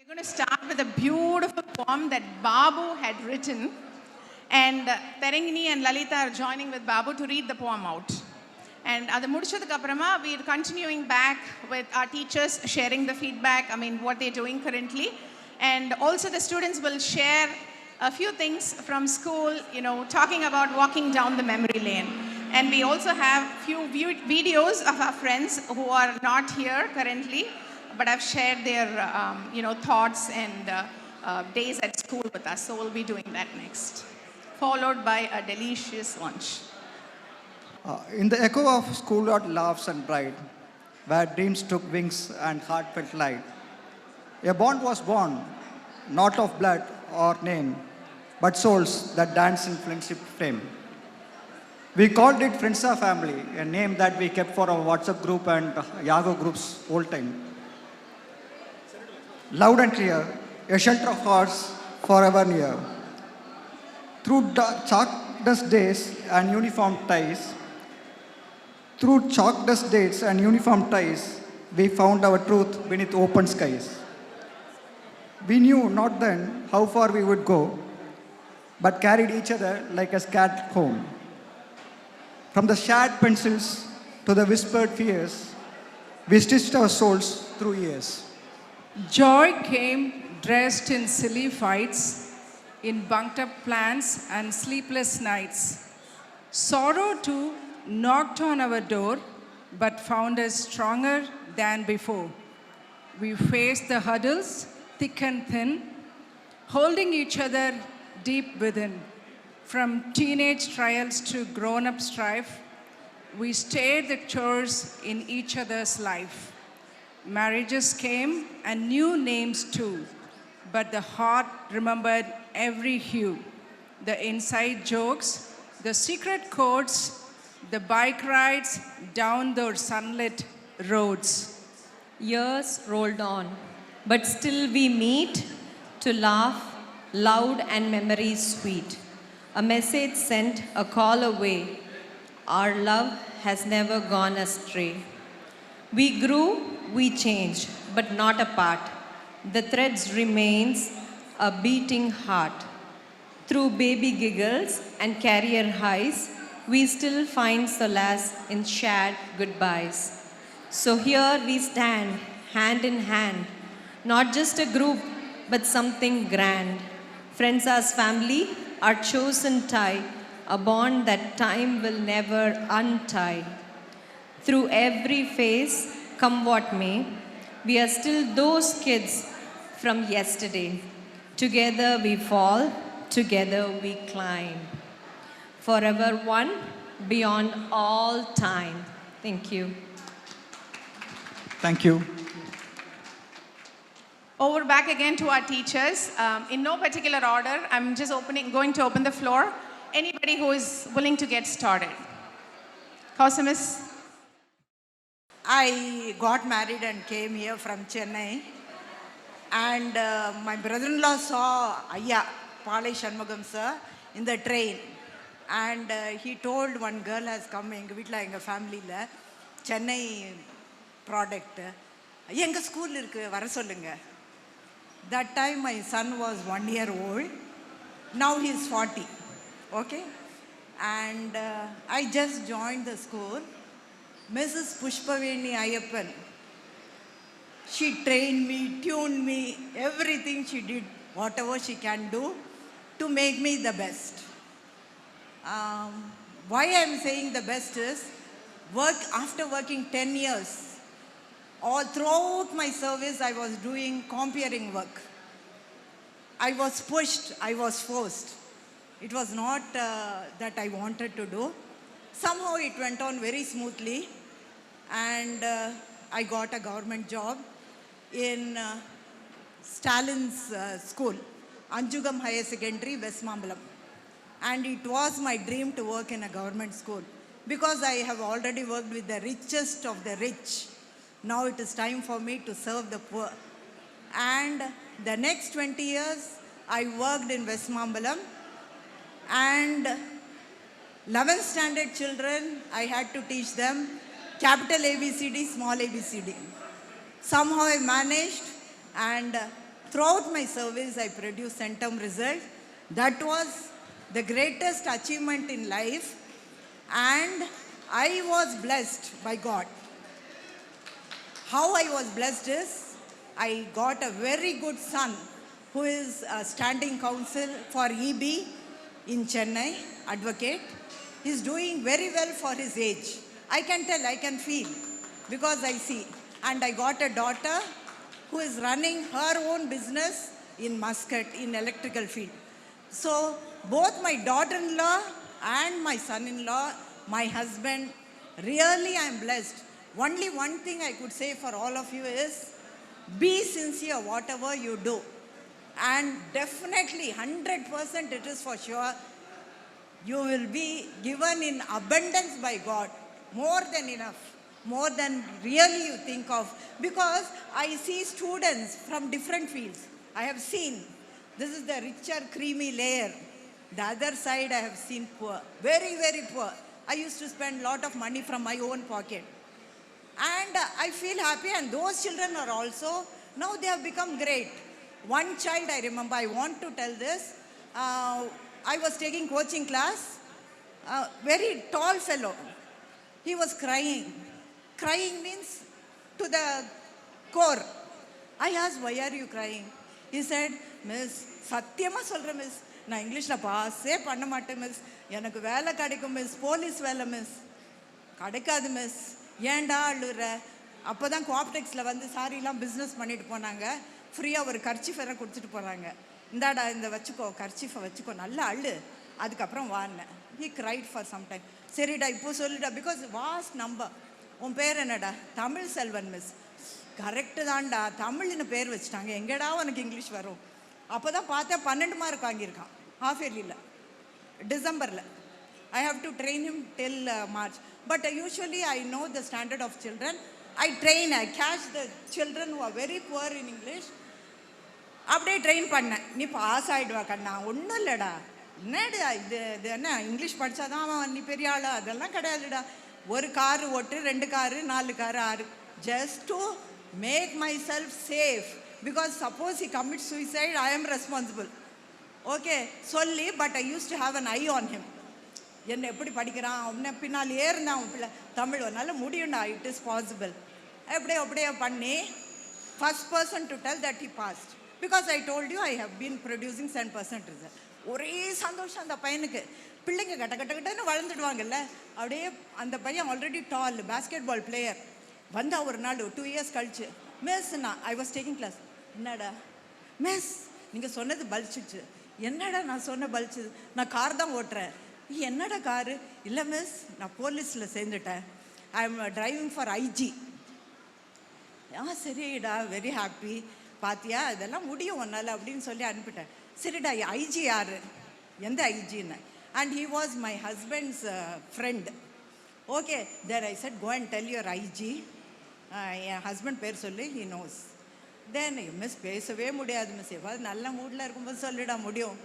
We're going to start with a beautiful poem that Babu had written. And Terangini and Lalita are joining with Babu to read the poem out. And அது முடிச்சதுக்கு அப்புறமா we are continuing back with our teachers sharing the feedback, what they're doing currently. And also the students will share a few things from school, talking about walking down the memory lane. And we also have few videos of our friends who are not here currently, but have shared their thoughts and days at school with us. So we'll be doing that next, followed by a delicious lunch. In the echo of schoolyard laughs and pride, where dreams took wings and heart felt light, a bond was born, not of blood or name, but souls that dance in friendship frame. We called it Friends of Family, a name that we kept for our WhatsApp group and Yahoo groups all time. Loud and clear, a shelter of hearts forever near. Through chalk dust days and uniform ties, we found our truth beneath open skies. We knew not then how far we would go, but carried each other like a scared home. From the shared pencils to the whispered fears, we stitched our souls through years. Joy came dressed in silly fights, in bunked up plans and sleepless nights. Sorrow too knocked on our door, but found us stronger than before. We faced the hurdles, thick and thin, holding each other deep within. From teenage trials to grown-up strife, we stayed the chores in each other's life. Marriages came and new names too, but the heart remembered every hue. The inside jokes, the secret codes, the bike rides down those sunlit roads. Years rolled on, but still we meet to laugh, loud and memories sweet. A message sent, a call away. Our love has never gone astray. We grew, we changed, but not apart. The threads remains a beating heart. Through baby giggles and career highs, we still find solace in shared goodbyes. So here we stand, hand in hand, not just a group, but something grand. Friends as family, our chosen tie, a bond that time will never untie. Through every phase, come what may, we are still those kids from yesterday. Together we fall, together we climb. Forever one, beyond all time. Thank you. Thank you. Over back again to our teachers. In no particular order, I'm just going to open the floor. Anybody who is willing to get started. Kausamis? I got married and came here from Chennai. And my brother-in-law saw Ayya, Palai Shanmugam sir, in the train. And he told one girl has come, எங்கள் வீட்டில் எங்கள் ஃபேமிலியில் Chennai product எங்கள் school இருக்குது வர சொல்லுங்க. That time my son was 1 year old. Now he is 40. Okay? And I just joined the school. Mrs. Pushpaveni Ayyappan, she trained me, tuned me, everything she did, whatever she can do to make me the best. Why I'm saying the best is, after working 10 years, all throughout my service I was doing comparing work. I was pushed, I was forced. It was not that I wanted to do. Somehow it went on very smoothly, and I got a government job in Stalin's school, Anjugam Higher Secondary, West Mambalam. And it was my dream to work in a government school because I have already worked with the richest of the rich. Now it is time for me to serve the poor. And the next 20 years, I worked in West Mambalam, and 11th standard children, I had to teach them capital ABCD, small ABCD. Somehow I managed, and throughout my service, I produced centum result. That was the greatest achievement in life, and I was blessed by God. How I was blessed is I got a very good son who is a standing counsel for EB in Chennai, advocate. He's doing very well for his age. I can tell, I can feel, because I see. And I got a daughter who is running her own business in Muscat in electrical field. So both my daughter-in-law and my son-in-law, my husband, really I am blessed. Only one thing I could say for all of you is, be sincere whatever you do. And definitely 100% it is for sure, you will be given in abundance by God, more than enough, more than really you think of. Because I see students from different fields. I have seen, this is the richer creamy layer. The other side I have seen poor, very, very poor. I used to spend a lot of money from my own pocket. And I feel happy, and those children are also, now they have become great. One child I remember, I want to tell this. I was taking coaching class, very tall fellow. He was crying. Crying means to the core. I asked, why are you crying? He said, Miss, சத்தியமா சொல்றேன் miss, நான் இங்கிலீஷ்ல பாஸே பண்ண மாட்டேன் miss, எனக்கு வேலை கிடைக்கும் miss, police வேலை மிஸ், கிடைக்காது மிஸ், ஏன்டா அழுற? அப்போ தான் கோஆப்டெக்ஸில் வந்து சாரிலாம் பிஸ்னஸ் பண்ணிட்டு போனாங்க, ஃப்ரீயாக ஒரு கர்ச்சீஃப் வேற கொடுத்துட்டு போகிறாங்க, இந்தாடா இந்த வச்சுக்கோ, கர்ச்சீஃபை வச்சுக்கோ, நல்லா அழு, அதுக்கப்புறம் வாங்கினேன். He cried for some time. சரிடா இப்போ சொல்லிடா, பிகாஸ் வாஸ்ட் நம்பர். உன் பேர் என்னடா? தமிழ் செல்வன் மிஸ். கரெக்டு தான்டா, தமிழ்னு பேர் வச்சுட்டாங்க, எங்கடா உனக்கு இங்கிலீஷ் வரும்? அப்போ தான் பார்த்தேன் 12 மார்க் வாங்கியிருக்கான் ஹாஃப் இயர்லியில், டிசம்பரில். I have to train him till March. But usually I know the standard of children. I catch the children who are very poor in English. அப்படியே ட்ரெயின் பண்ணேன். நீ பாஸ் ஆகிடுவா கண்ணா, ஒன்றும் இல்லைடா, என்னடா இது இது என்ன இங்கிலீஷ் படித்தாதான் அவன் நீ பெரிய ஆளா? அதெல்லாம் கிடையாதுடா. ஒரு காரு ஓட்டு, 2 car, 4 car, 6, just to make myself safe. Because suppose he commits suicide, I am responsible. Okay, சொல்லி, but I used to have an eye on him. என்ன எப்படி படிக்கிறான், அவனை பின்னாலேயே இருந்தான், அவன் பிள்ளை தமிழ் ஒன்றால் முடியும்டா, இட் இஸ் பாசிபிள். அப்படியே பண்ணி first person to tell that he passed. Because I told you I have been producing 10% result. ஒரே சந்தோஷம் அந்த பையனுக்கு. பிள்ளைங்க கட்டன்னு வளர்ந்துடுவாங்கல்ல, அப்படியே அந்த பையன் ஆல்ரெடி டால் பேஸ்கெட் பால் பிளேயர். வந்தா ஒரு நாள் 2 இயர்ஸ் கழிச்சு, மிஸ் நான் ஐ வாஸ் டேக்கிங் கிளாஸ், என்னடா மிஸ் நீங்கள் சொன்னது பலிச்சிச்சு. என்னடா நான் சொன்ன பலிச்சுது? நான் கார் தான் ஓட்டுறேன். என்னடா காரு? இல்லை மிஸ் நான் போலீஸில் சேர்ந்துட்டேன், I am driving for IG. சரிடா, வெரி ஹாப்பி, பாத்தியா இதெல்லாம் முடியும் ஒன்றால் அப்படின்னு சொல்லி அனுப்பிட்டேன். சரிடா, ஐஜி யார்? எந்த ஐஜின்னு? And he was my husband's friend. Okay, then I said, go and tell your IG. என் ஹஸ்பண்ட் பேர் சொல்லி, ஹி நோஸ். தென் மிஸ் பேசவே முடியாது மிஸ், எவ்வளோ நல்ல மூடில் இருக்கும்போது சொல்லிட முடியும்.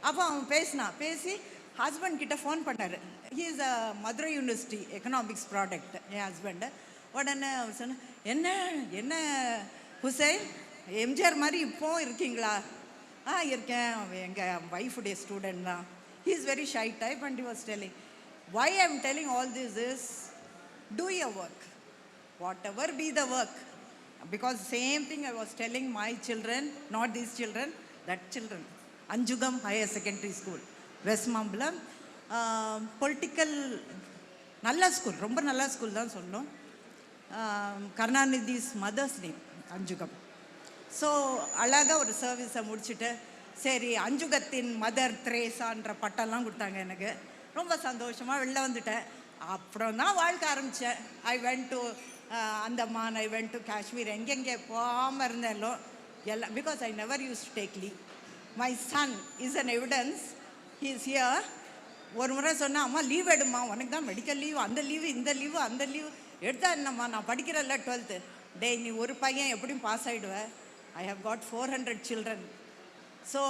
அப்போ அவன் பேசி ஹஸ்பண்ட் கிட்ட ஃபோன் பண்ணார். He is a Madurai university economics product N husband. உடனே அவர் சொன்னேன், என்ன ஹுசைன், எம்ஜிஆர் மாதிரி இப்போ இருக்கீங்களா? இருக்கேன், எங்கள் ஒய்ஃபுடைய ஸ்டூடெண்ட் தான். He is very shy type and he was telling, why I am telling all this is, do your work, whatever be the work. Because same thing I was telling my children, not these children, that children. Anjugam Higher Secondary School, West Mambalam. Political, நல்ல school, ரொம்ப நல்ல school தான் சொல்லணும். கருணாநிதிஸ் mothers name அஞ்சுகம். So அழகாக ஒரு சர்வீஸை முடிச்சுட்டு, சரி அஞ்சுகத்தின் மதர் த்ரேசான்ற பட்டம்லாம் கொடுத்தாங்க எனக்கு. ரொம்ப சந்தோஷமாக வெளில வந்துட்டேன். அப்புறம் தான் வாழ்க்கை ஆரம்பித்தேன். I went to Andaman, I went to Kashmir, எங்கெங்கே போகாமல் இருந்தேனோ எல்லாம், because I never use to take leave. My son is an evidence, he is here. ஒரு முறை சொன்னால், அம்மா லீவ் எடுமா, உனக்கு தான் மெடிக்கல் லீவ், அந்த லீவு இந்த லீவு அந்த லீவு எடுத்தா என்னம்மா, நான் படிக்கிறேன்ல 12th. டே நீ ஒரு பையன் எப்படியும் பாஸ் ஆகிடுவேன், I have got 400 children. So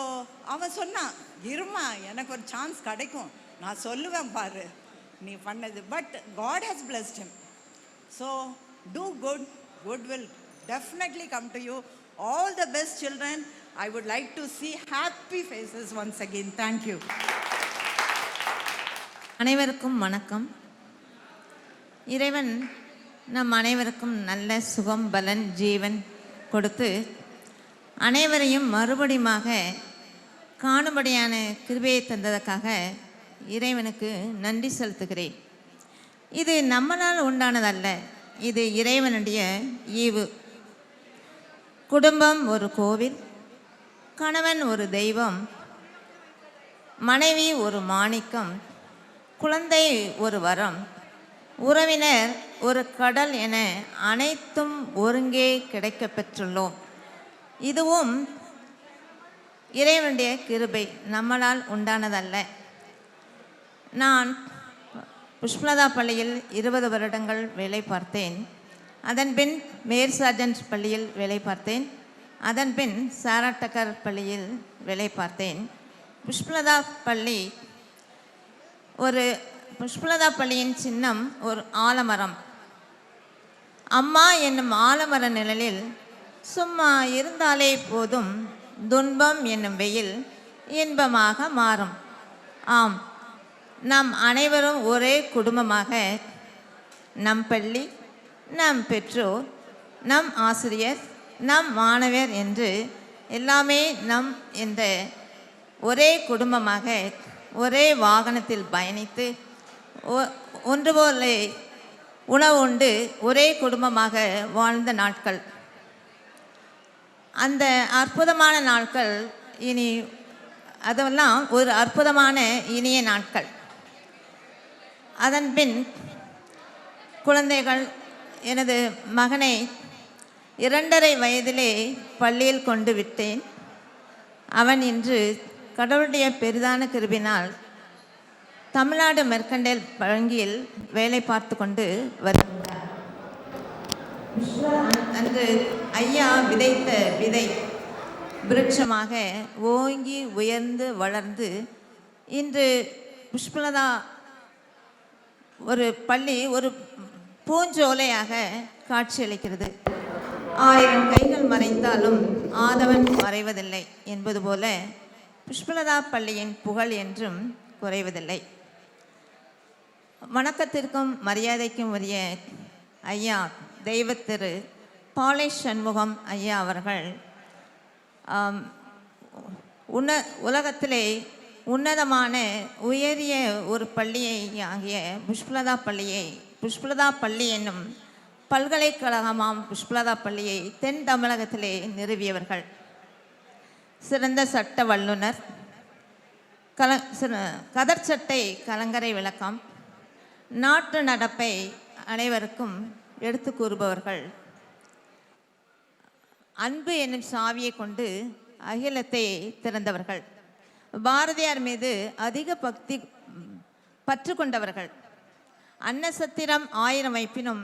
அவன் சொன்னான், இருமா எனக்கு ஒரு சான்ஸ் கிடைக்கும், நான் சொல்லுவேன் பாரு நீ பண்ணது. But God has blessed him. So do good, good will definitely come to you. All the best children. I would like to see happy faces once again. Thank you. அனைவருக்கும் வணக்கம். இறைவன் நம் அனைவருக்கும் நல்ல சுகம் பலன் ஜீவன் கொடுத்து அனைவரையும் மறுபடியுமாக காணும்படியான கிருபையை தந்ததற்காக இறைவனுக்கு நன்றி செலுத்துகிறேன். இது நம்மளால் உண்டானதல்ல, இது இறைவனுடைய ஈவு. குடும்பம் ஒரு கோவில், கணவன் ஒரு தெய்வம், மனைவி ஒரு மாணிக்கம், குழந்தை ஒரு வரம், உறவினர் ஒரு கடல் என அனைத்தும் ஒருங்கே கிடைக்கப் பெற்றுள்ளோம். இதுவும் இறைவனுடைய கிருபை, நம்மளால் உண்டானதல்ல. நான் புஷ்பலதா பள்ளியில் 20 வருடங்கள் வேலை பார்த்தேன். அதன் பின் மேர் சார்ஜன்ட் பள்ளியில் வேலை பார்த்தேன். அதன் பின் சாராட்டக்கர் பள்ளியில் வேலை பார்த்தேன். புஷ்பலதா பள்ளியின் சின்னம் ஒரு ஆலமரம். அம்மா என்னும் ஆலமர நிழலில் சும்மா இருந்தாலே போதும், துன்பம் என்னும் வெயில் இன்பமாக மாறும். ஆம், நாம் அனைவரும் ஒரே குடும்பமாக, நம் பள்ளி, நம் பெற்றோர், நம் ஆசிரியர், நம் மாணவர் என்று எல்லாமே நம் என்ற ஒரே குடும்பமாக ஒரே வாகனத்தில் பயணித்து ஒன்று போல உணவு உண்டு ஒரே குடும்பமாக வாழ்ந்த நாட்கள். அந்த அற்புதமான நாட்கள் அதெல்லாம் ஒரு அற்புதமான இனிய நாட்கள். அதன் பின் குழந்தைகள், எனது மகனை 2.5 வயதிலே பள்ளியில் கொண்டு விட்டேன். அவன் இன்று கடவுளுடைய பெரிதான கிருபினால் தமிழ்நாடு மெர்கண்டைல் வங்கியில் வேலை பார்த்து கொண்டு வருகிறார். அன்று ஐயா விதைத்த விதை விருட்சமாக ஓங்கி உயர்ந்து வளர்ந்து இன்று புஷ்பலதா ஒரு பள்ளி ஒரு பூஞ்சோலையாக காட்சியளிக்கிறது. 1000 கைகள் மறைந்தாலும் ஆதவன் மறைவதில்லை என்பது போல புஷ்பலதா பள்ளியின் புகழ் என்றும் குறைவதில்லை. வணக்கத்திற்கும் மரியாதைக்கும் உரிய ஐயா தெய்வத்திரு பாலை சண்முகம் ஐயா அவர்கள் உலகத்திலே உன்னதமான உயரிய ஒரு பள்ளியை ஆகிய புஷ்பலதா பள்ளி என்னும் பல்கலைக்கழகமாம் புஷ்பலதா பள்ளியை தென் தமிழகத்திலே நிறுவியவர்கள். சிறந்த சட்ட வல்லுனர், கதர் சட்டை கலங்கரை விளக்கம், நாட்டு நடப்பை அனைவருக்கும் எடுத்து கூறுபவர்கள். அன்பு என்னும் சாவியை கொண்டு அகிலத்தை திறந்தவர்கள். பாரதியார் மீது அதிக பற்று கொண்டவர்கள். அன்னசத்திரம் 1000 வைப்பினும்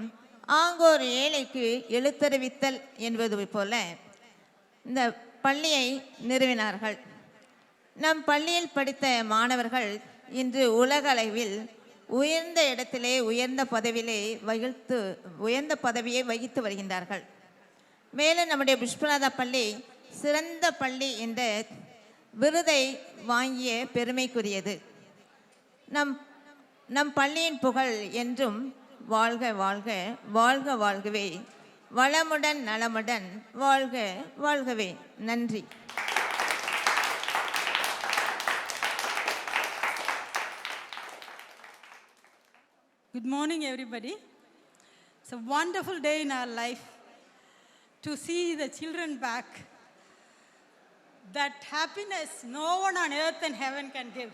ஆங்கோர் ஏழைக்கு எழுத்தறிவித்தல் என்பது போல இந்த பள்ளியை நிறுவினார்கள். நம் பள்ளியில் படித்த மாணவர்கள் இன்று உலக அளவில் உயர்ந்த இடத்திலே உயர்ந்த பதவியை வகித்து வருகின்றார்கள். மேலும் நம்முடைய புஷ்பலதா பள்ளி சிறந்த பள்ளி என்ற விருதை வாங்கிய பெருமைக்குரியது. நம் பள்ளியின் புகழ் என்றும் வாழ்க வாழ்க வாழ்க வாழ்கவே, வளமுடன் நலமுடன் வாழ்க வாழ்கவே. நன்றி. Good morning, everybody. It's a wonderful day in our life to see the children back. That happiness no one on earth and heaven can give.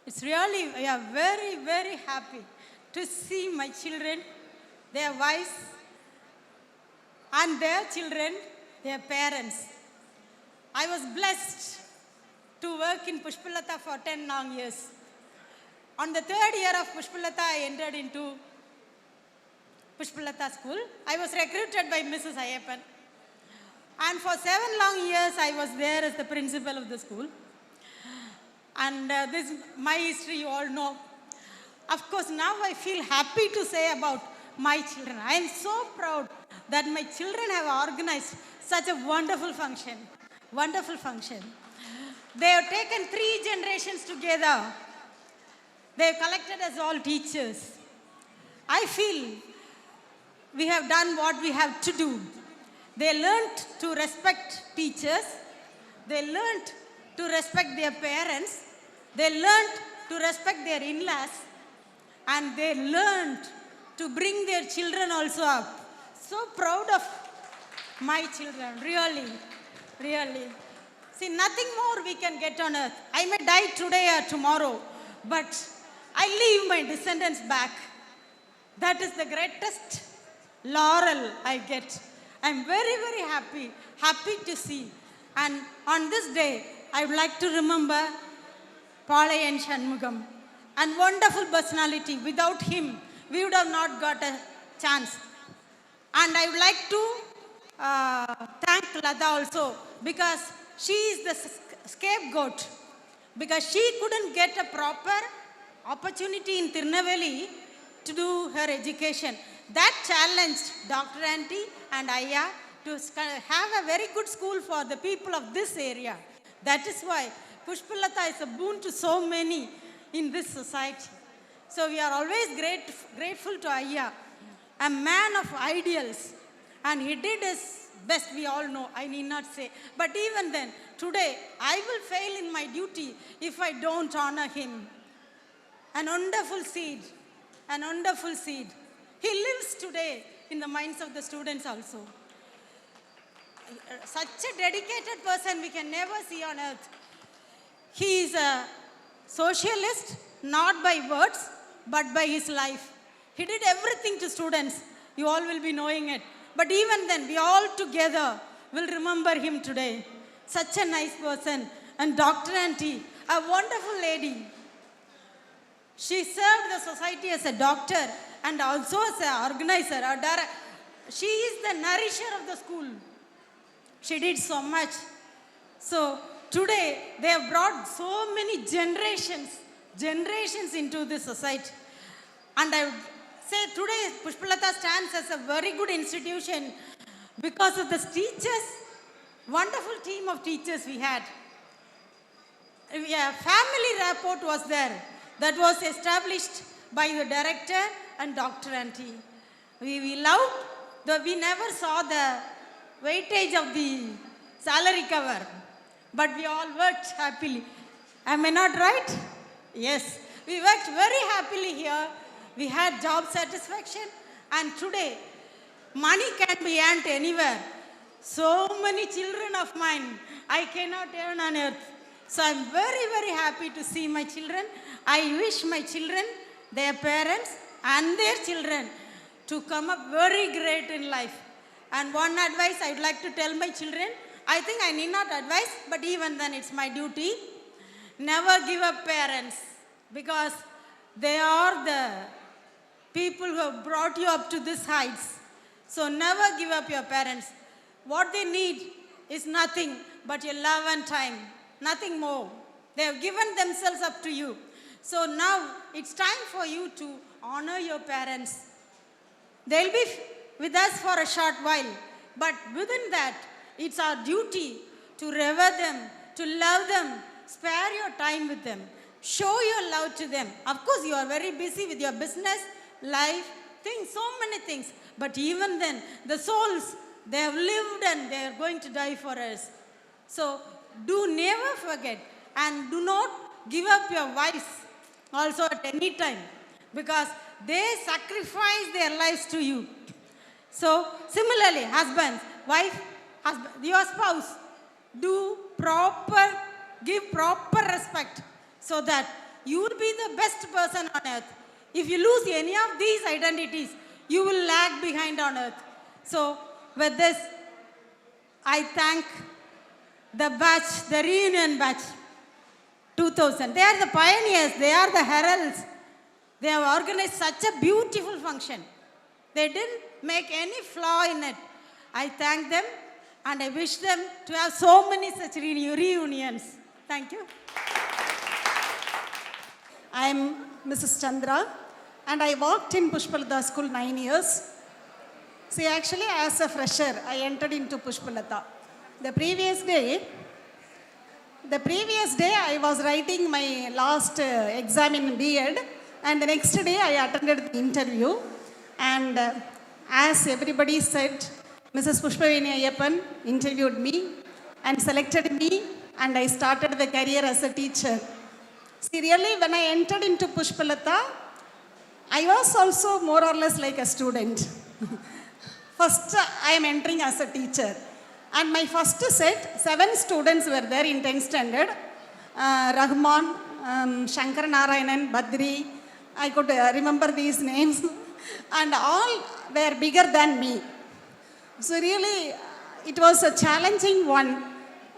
It's really, we are very, very happy to see my children, their wives, and their children, their parents. I was blessed to work in Pushpalata for 10 long years. On the 3rd year of Pushpalata, I entered into Pushpalata school. I was recruited by Mrs. Ayappan. And for 7 long years, I was there as the principal of the school. And this my history you all know. Of course, now I feel happy to say about my children. I am so proud that my children have organized such a wonderful function. Wonderful function. They have taken 3 generations together. They have collected us all teachers. I feel we have done what we have to do. They learned to respect teachers. They learned to respect their parents. They learned to respect their in-laws. And they learned to bring their children also up. So proud of my children, really, really. See, nothing more we can get on earth. I may die today or tomorrow, but I leave my descendants back. That is the greatest laurel I get. I'm very, very happy to see. And on this day, I would like to remember Palayan Shanmugam, and wonderful personality. Without him, we would have not got a chance. And I would like to thank Lada also, because she is the scapegoat, because she couldn't get a proper opportunity in Tirunelveli to do her education. That challenged Dr. Aunty and Ayya to have a very good school for the people of this area. That is why Pushpalata is a boon to so many in this society. So we are always grateful to Ayya, a man of ideals. And he did his best, we all know, I need not say. But even then, today, I will fail in my duty if I don't honor him. An wonderful seed, an wonderful seed. He lives today in the minds of the students also. Such a dedicated person we can never see on earth. He is a socialist, not by words, but by his life. He did everything to students. You all will be knowing it. But even then, we all together will remember him today. Such a nice person. And Dr. Aunty, a wonderful lady. She served the society as a doctor and also as an organizer. She is the nourisher of the school. She did so much. So today, they have brought so many generations into this society. And I would say today, Pushpalata stands as a very good institution because of the teachers, wonderful team of teachers we had. A family rapport was there that was established by the director and Dr. Aunty. We loved, we never saw the weightage of the salary cover, but we all worked happily. Am I not right? Yes, we worked very happily here. We had job satisfaction, and today, money can be earned anywhere. So many children of mine, I cannot earn on earth. So I'm very, very happy to see my children. I wish my children, their parents, and their children to come up very great in life. And one advice I would like to tell my children, I think I need not advise, but even then it's my duty. Never give up parents, because they are the people who have brought you up to this heights. So never give up your parents. What they need is nothing but your love and time, nothing more. They have given themselves up to you. So now it's time for you to honor your parents. They'll be with us for a short while, but within that, it's our duty to revere them, to love them, spare your time with them, show your love to them. Of course, you are very busy with your business, life, things, so many things. But even then, the souls, they have lived and they are going to die for us. So do never forget, and do not give up your wives also at any time, because they sacrifice their lives to you. So similarly, husbands, wife, husband, your spouse, give proper respect so that you will be the best person on earth. If you lose any of these identities, you will lag behind on earth. So with this, I thank the batch, the reunion batch, 2000. They are the pioneers, they are the heralds. They have organized such a beautiful function. They didn't make any flaw in it. I thank them, and I wish them to have so many such reunions. Thank you. I am Mrs. Chandra, and I worked in Pushpalata school 9 years. See, actually, as a fresher, I entered into Pushpalata. The previous day, The previous day, I was writing my last exam in B.Ed, and the next day, I attended the interview. And as everybody said, Mrs. Pushpaveni Ayyappan interviewed me and selected me, and I started the career as a teacher. See, really, when I entered into Pushpalata, I was also more or less like a student. First, I am entering as a teacher. And my first set, 7 students were there in 10th standard. Rahman, Shankar Narayanan, Badri, I could remember these names. And all were bigger than me. So really, it was a challenging one.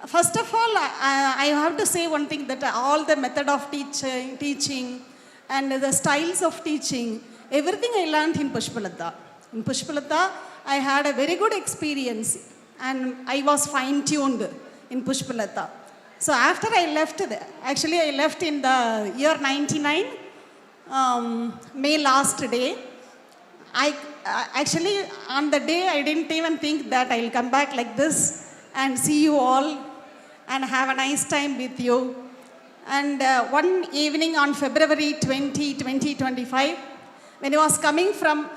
First of all, I have to say one thing, that all the method of teaching and the styles of teaching, everything I learned in Pushpalata. In Pushpalata, I had a very good experience and I was fine-tuned in Pushpalata. So after I left, actually I left in the year 99, May last day. Actually, on the day, I didn't even think that I'll come back like this and see you all and have a nice time with you. And one evening on February 20, 2025, when I was coming from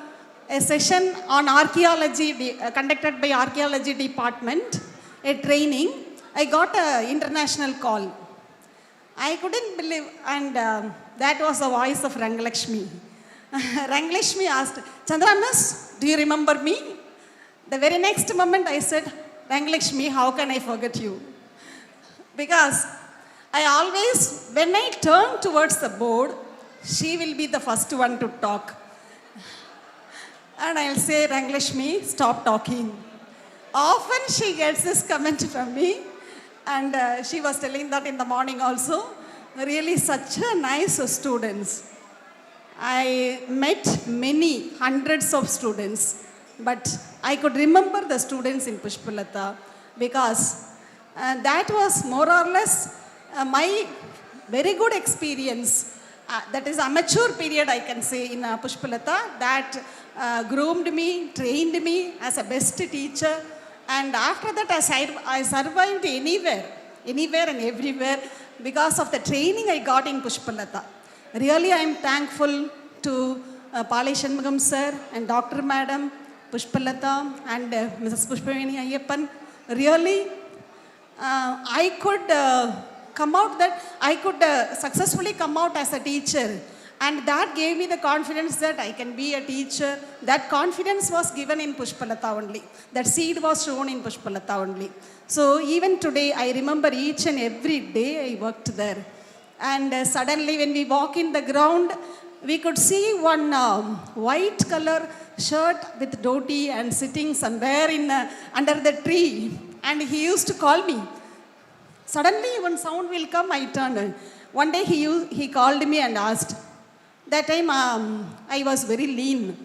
a session on archaeology conducted by archaeology department, a training, I got an international call. I couldn't believe, and that was the voice of Rangalakshmi. Rangalakshmi asked, Chandra miss, do you remember me? The very next moment I said, Rangalakshmi, how can I forget you? Because I always, when I turn towards the board, she will be the first one to talk. And I'll say, Rangalakshmi, stop talking. Often she gets this comment from me, and she was telling that in the morning also. Really such a nice students. I met many hundreds of students, but I could remember the students in Pushpalata because that was more or less my very good experience. That is amateur period, I can say, in Pushpalata, that groomed me, trained me as a best teacher. And after that, I survived anywhere and everywhere because of the training I got in Pushpalata. Really, I am thankful to Pali Shanmugam sir and Dr. Madam, Pushpalata and Mrs. Pushpaveni Ayyappan. Really, I could come out that I could successfully come out as a teacher. And that gave me the confidence that I can be a teacher. That confidence was given in Pushpalata only. That seed was shown in Pushpalata only. So even today, I remember each and every day I worked there. And suddenly when we walk in the ground, we could see one white color shirt with dhoti and sitting somewhere in under the tree. And he used to call me. Suddenly one sound will come, I turned. One day he called me and asked. That time I was very lean.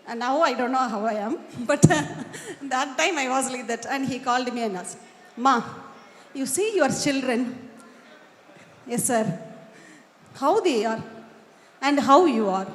And now I don't know how I am. But that time I was like that. And he called me and asked, Ma, you see your children? Yes, sir. How they are and how you are.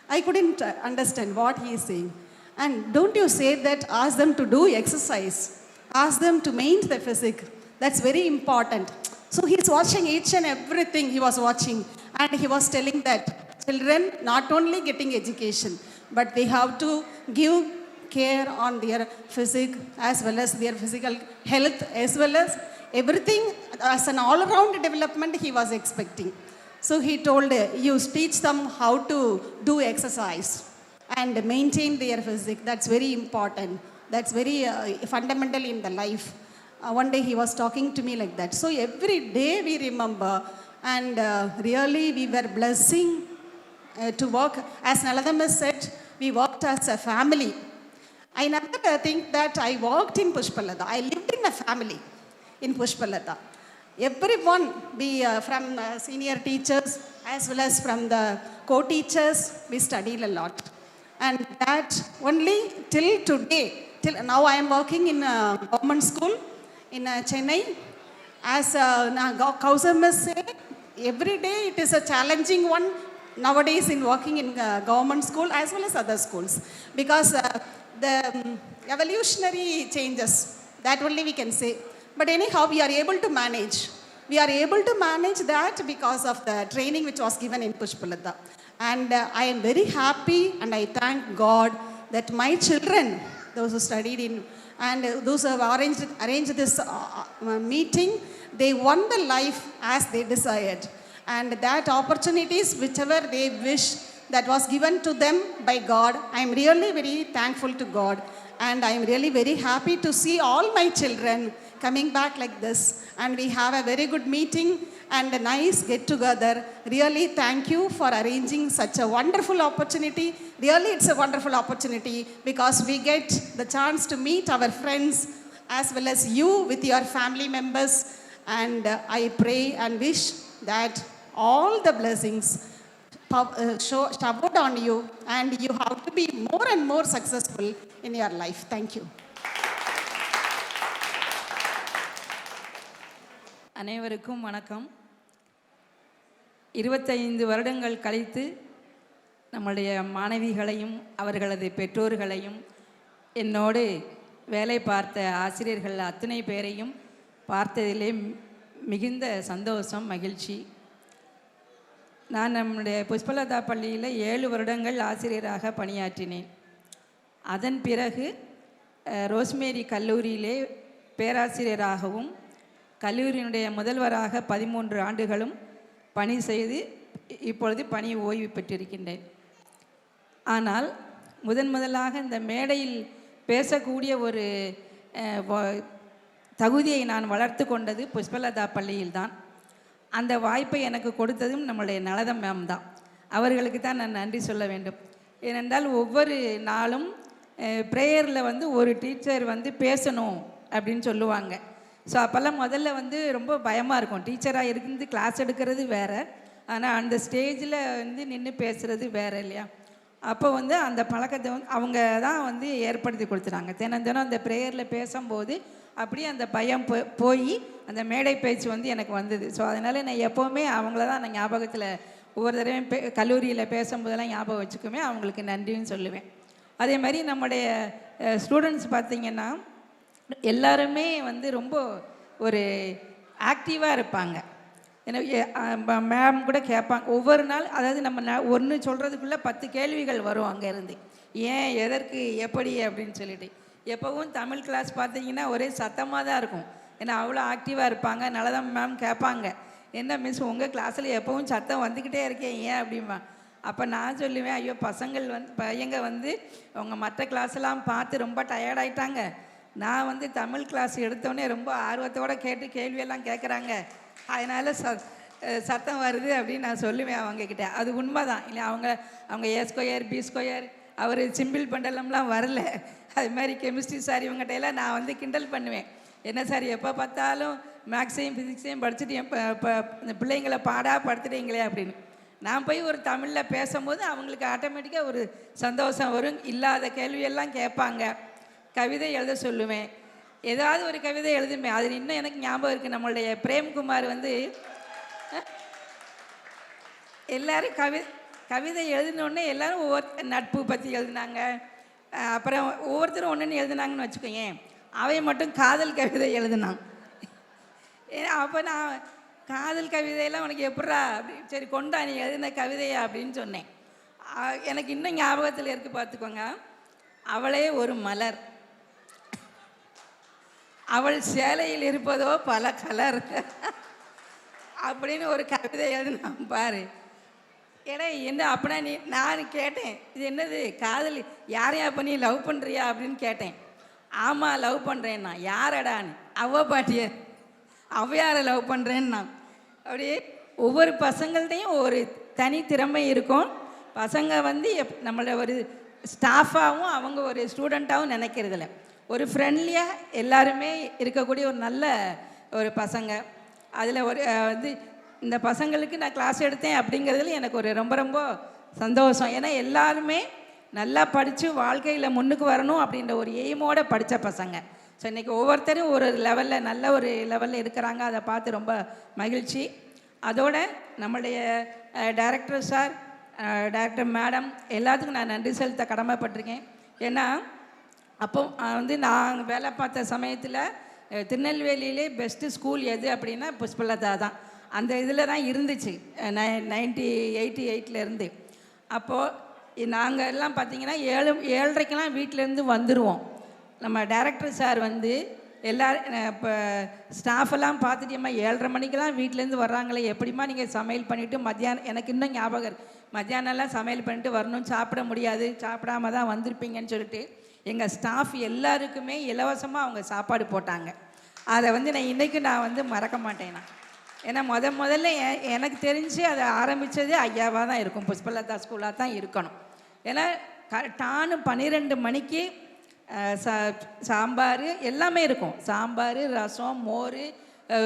I couldn't understand what he is saying. And don't you say that ask them to do exercise. Ask them to maintain the physique. That's very important. So he's watching each and everything he was watching. And he was telling that children not only getting education, but they have to give care on their physique as well as their physical health as well as everything as an all-around development he was expecting. So he told, you teach them how to do exercise and maintain their physique. That's very important. That's very fundamental in the life. One day he was talking to me like that. So every day we remember, and really we were blessing to work. As Naladamma said, we worked as a family. I never think that I worked in Pushpalata. I lived in a family in Pushpalata. Everyone, from senior teachers as well as from the co-teachers, we studied a lot. And that only till today, till now I am working in a government school in Chennai. As Kausar must say, every day it is a challenging one nowadays in working in government school as well as other schools. Because the evolutionary changes, that only we can say. But anyhow, we are able to manage. we are able to manage that because of the training which was given in Pushpalata. And I am very happy and I thank God that my children, those who studied in and those who have arranged this meeting, they won the life as they desired. And that opportunities, whichever they wish, that was given to them by God. I am really very thankful to God. And I am really very happy to see all my children coming back like this. And we have a very good meeting and a nice get together. Really thank you for arranging such a wonderful opportunity. Really it's a wonderful opportunity because we get the chance to meet our friends as well as you with your family members. And I pray and wish that all the blessings showered on you and you have to be more and more successful in your life. Thank you. அனைவருக்கும் வணக்கம். 25 வருடங்கள் கழித்து நம்முடைய மாணவிகளையும் அவர்களது பெற்றோர்களையும் என்னோடு வேலை பார்த்த ஆசிரியர்கள் அத்தனை பேரையும் பார்த்ததிலே மிகுந்த சந்தோஷம், மகிழ்ச்சி. நான் நம்முடைய புஷ்பலதா பள்ளியில் 7 வருடங்கள் ஆசிரியராக பணியாற்றினேன். அதன் பிறகு ரோஸ்மேரி கல்லூரியிலே பேராசிரியராகவும் கல்லூரியினுடைய முதல்வராக 13 ஆண்டுகளும் பணி செய்து இப்பொழுது பணி ஓய்வு பெற்றிருக்கின்றேன். ஆனால் முதலாக இந்த மேடையில் பேசக்கூடிய ஒரு தகுதியை நான் வளர்த்து கொண்டது புஷ்பலதா பள்ளியில்தான். அந்த வாய்ப்பை எனக்கு கொடுத்ததும் நம்மளுடைய நலதா மேம் தான். அவர்களுக்கு தான் நான் நன்றி சொல்ல வேண்டும். ஏனென்றால் ஒவ்வொரு நாளும் ப்ரேயரில் ஒரு டீச்சர் பேசணும் அப்படின்னு சொல்லுவாங்க. ஸோ அப்போல்லாம் முதல்ல ரொம்ப பயமாக இருக்கும். டீச்சராக இருந்து கிளாஸ் எடுக்கிறது வேறு, ஆனால் அந்த ஸ்டேஜில் நின்று பேசுகிறது வேறு இல்லையா? அப்போ அந்த பழக்கத்தை அவங்க தான் ஏற்படுத்தி கொடுத்துட்டாங்க. தினம் அந்த ப்ரேயரில் பேசும்போது அப்படியே அந்த பயம் போய் அந்த மேடை பேச்சு எனக்கு வந்தது. ஸோ அதனால் நான் எப்போவுமே அவங்கள தான் நான் ஞாபகத்தில் ஒவ்வொரு தடவையும் கல்லூரியில் பேசும்போதெல்லாம் ஞாபகம் வச்சுக்குவேன். அவங்களுக்கு நன்றின்னு சொல்லுவேன். அதே மாதிரி நம்முடைய ஸ்டூடெண்ட்ஸ் பார்த்திங்கன்னா எல்லாருமே ரொம்ப ஒரு ஆக்டிவாக இருப்பாங்க. ஏன்னா மேம் கூட கேட்பாங்க ஒவ்வொரு நாள், அதாவது நம்ம ஒன்று சொல்கிறதுக்குள்ளே 10 கேள்விகள் வரும் அங்கேருந்து, ஏன் எதற்கு எப்படி அப்படின்னு சொல்லிட்டு. எப்போவும் தமிழ் கிளாஸ் பார்த்திங்கன்னா ஒரே சத்தமாக தான் இருக்கும். ஏன்னா அவ்வளோ ஆக்டிவாக இருப்பாங்க. நலதா மேம் கேட்பாங்க, என்ன மிஸ் உங்கள் கிளாஸில் எப்போவும் சத்தம் வந்துக்கிட்டே இருக்கேன் ஏன் அப்படிமா. அப்போ நான் சொல்லுவேன், ஐயோ பசங்க அவங்க மற்ற கிளாஸெல்லாம் பார்த்து ரொம்ப டயர்டாயிட்டாங்க. நான் தமிழ் கிளாஸ் எடுத்தோடனே ரொம்ப ஆர்வத்தோடு கேட்டு கேள்வியெல்லாம் கேட்குறாங்க, அதனால் சத்தம் வருது அப்படின்னு நான் சொல்லுவேன் அவங்கக்கிட்ட. அது உண்மை தான் இல்லை? அவங்க ஏ ஸ்கொயர் பி ஸ்கொயர் அவர் சிம்பிள் பண்டலம்லாம் வரல. அது மாதிரி கெமிஸ்ட்ரி சார் இவங்ககிட்டையெல்லாம் நான் கிண்டல் பண்ணுவேன், என்ன சார் எப்போ பார்த்தாலும் மேக்ஸையும் ஃபிசிக்ஸையும் படிச்சுட்டு இப்போ இந்த பிள்ளைங்களை படுத்துட்டீங்களே அப்படின்னு. நான் போய் ஒரு தமிழில் பேசும்போது அவங்களுக்கு ஆட்டோமேட்டிக்காக ஒரு சந்தோஷம் வரும். இல்லாத கேள்வியெல்லாம் கேட்பாங்க. கவிதை எழுத சொல்லுவேன், ஏதாவது ஒரு கவிதை எழுதுமே. அது இன்னும் எனக்கு ஞாபகம் இருக்குது. நம்மளுடைய பிரேம்குமார் எல்லோரும் கவிதை எழுதினோடனே எல்லோரும் ஒவ்வொரு நட்பு பற்றி எழுதினாங்க. அப்புறம் ஒவ்வொருத்தரும் ஒன்று எழுதினாங்கன்னு வச்சுக்கோங்க. அவை மட்டும் காதல் கவிதை எழுதினான். ஏன்னா அப்போ நான் காதல் கவிதையெல்லாம் உனக்கு எப்பட்றா அப்படி, சரி கொண்டா நீ எழுதின கவிதையா அப்படின்னு சொன்னேன். எனக்கு இன்னும் ஞாபகத்தில் இருக்குது பார்த்துக்கோங்க. அவளே ஒரு மலர், அவள் சேலையில் இருப்பதோ பல கலர் அப்படின்னு ஒரு கவிதை எழுதினான் பாரு. ஏன்னா என்ன அப்படின்னா நான் கேட்டேன், இது என்னது காதல் யாரையா அப்போ நீ லவ் பண்ணுறியா அப்படின்னு கேட்டேன். ஆமாம் லவ் பண்ணுறேன்னா. யாரடான்னு? அவ்வ பாட்டிய அவ்வையாரை லவ் பண்ணுறேன்னா. அப்படியே ஒவ்வொரு பசங்கள்டையும் ஒரு தனி திறமை இருக்கும். பசங்க நம்மளை ஒரு ஸ்டாஃபாகவும் அவங்க ஒரு ஸ்டூடெண்ட்டாகவும் நினைக்கிறதில்ல, ஒரு ஃப்ரெண்ட்லியாக எல்லாருமே இருக்கக்கூடிய ஒரு நல்ல ஒரு பசங்க. அதில் ஒரு இந்த பசங்களுக்கு நான் கிளாஸ் எடுத்தேன் அப்படிங்கிறதுல எனக்கு ஒரு ரொம்ப ரொம்ப சந்தோஷம். ஏன்னா எல்லாருமே நல்லா படித்து வாழ்க்கையில் முன்னுக்கு வரணும் அப்படின்ற ஒரு எய்மோடு படித்த பசங்க. ஸோ இன்றைக்கி ஒவ்வொருத்தரும் ஒரு லெவலில் நல்ல ஒரு லெவலில் இருக்கிறாங்க. அதை பார்த்து ரொம்ப மகிழ்ச்சி. அதோட நம்மளுடைய டைரக்டர் சார், டைரக்டர் மேடம் எல்லாத்துக்கும் நான் நன்றி செலுத்த கடமைப்பட்டிருக்கேன். ஏன்னா அப்போ நான் வேலை பார்த்த சமயத்தில் திருநெல்வேலியிலே பெஸ்ட்டு ஸ்கூல் எது அப்படின்னா புஷ்பலதா தான். அந்த இதில் தான் இருந்துச்சு 1988 அப்போது நாங்கள் எல்லாம் பார்த்திங்கன்னா 7:30க்கெல்லாம் வீட்டிலேருந்து வந்துடுவோம். நம்ம டைரக்டர் சார் வந்து எல்லோரும் இப்போ ஸ்டாஃபெல்லாம் பார்த்துட்டியம்மா 7:30 மணிக்கெல்லாம் வீட்டிலேருந்து வர்றாங்களே, எப்படிம்மா நீங்கள் சமையல் பண்ணிவிட்டு மத்தியானம், எனக்கு இன்னும் ஞாபகம் இருக்குது, மத்தியானம்லாம் சமையல் பண்ணிட்டு வரணும், சாப்பிட முடியாது, சாப்பிடாம தான் வந்திருப்பீங்கன்னு சொல்லிட்டு எங்கள் ஸ்டாஃப் எல்லாருக்குமே இலவசமாக அவங்க சாப்பாடு போட்டாங்க. அதை வந்து நான் வந்து மறக்க மாட்டேன். நான் ஏன்னா முதல்ல எனக்கு தெரிஞ்சு அதை ஆரம்பித்ததே ஐயாவாக தான் இருக்கும், புஷ்பலதா ஸ்கூலாக தான் இருக்கணும். ஏன்னா கரெக்டான 12 மணிக்கு சாம்பார் எல்லாமே இருக்கும், சாம்பார், ரசம், மோர்,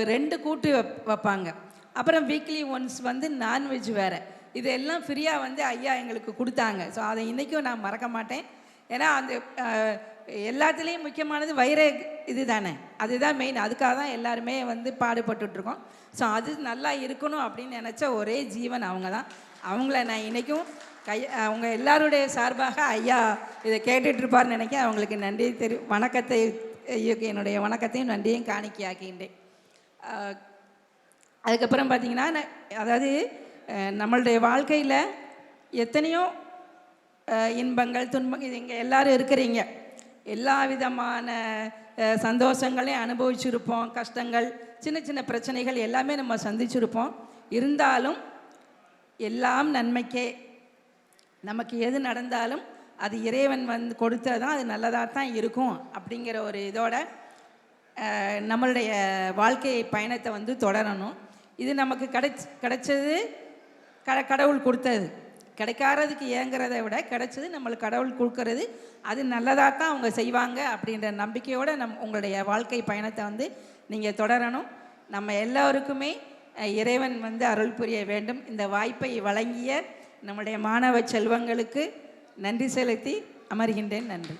2 கூட்டு வைப்பாங்க. அப்புறம் வீக்லி ஒன்ஸ் வந்து நான்வெஜ் வேறு, இதெல்லாம் ஃப்ரீயாக வந்து ஐயா எங்களுக்கு கொடுத்தாங்க. ஸோ அதை இன்றைக்கும் நான் மறக்க மாட்டேன். ஏன்னா அந்த எல்லாத்துலேயும் முக்கியமானது வயிறு இது தானே, அதுதான் மெயின். அதுக்காக தான் எல்லாருமே வந்து பாடுபட்டுட்ருக்கோம். ஸோ அது நல்லா இருக்கணும் அப்படின்னு நினச்ச ஒரே ஜீவன் அவங்க தான். அவங்கள நான் இன்றைக்கும் அவங்க எல்லாருடைய சார்பாக ஐயா இதை கேட்டுட்ருப்பார்னு நினைக்க அவங்களுக்கு நன்றி வணக்கத்தை என்னுடைய வணக்கத்தையும் நன்றியும் காணிக்கையாக்கின்றேன். அதுக்கப்புறம் பார்த்திங்கன்னா அதாவது நம்மளுடைய வாழ்க்கையில் எத்தனையோ இன்பங்கள் துன்பங்கள், இது இங்கே எல்லோரும் இருக்கிறீங்க, எல்லா விதமான சந்தோஷங்களையும் அனுபவிச்சுருப்போம், கஷ்டங்கள், சின்ன சின்ன பிரச்சனைகள் எல்லாமே நம்ம சந்திச்சிருப்போம். இருந்தாலும் எல்லாம் நன்மைக்கே, நமக்கு எது நடந்தாலும் அது இறைவன் வந்து கொடுத்ததான், அது நல்லதாக தான் இருக்கும் அப்படிங்கிற ஒரு இதோட நம்மளுடைய வாழ்க்கை பயணத்தை வந்து தொடரணும். இது நமக்கு கிடைச்சது கடவுள் கொடுத்தது. கிடைக்காததுக்கு ஏங்கிறத விட கிடைச்சது நம்மளுக்கு கடவுள் கொடுக்கறது, அது நல்லதாக தான் அவங்க செய்வாங்க அப்படின்ற நம்பிக்கையோடு உங்களுடைய வாழ்க்கை பயணத்தை வந்து நீங்கள் தொடரணும். நம்ம எல்லோருக்குமே இறைவன் வந்து அருள் புரிய வேண்டும். இந்த வாய்ப்பை வழங்கிய நம்முடைய மாணவ செல்வங்களுக்கு நன்றி செலுத்தி அமர்கின்றேன். நன்றி.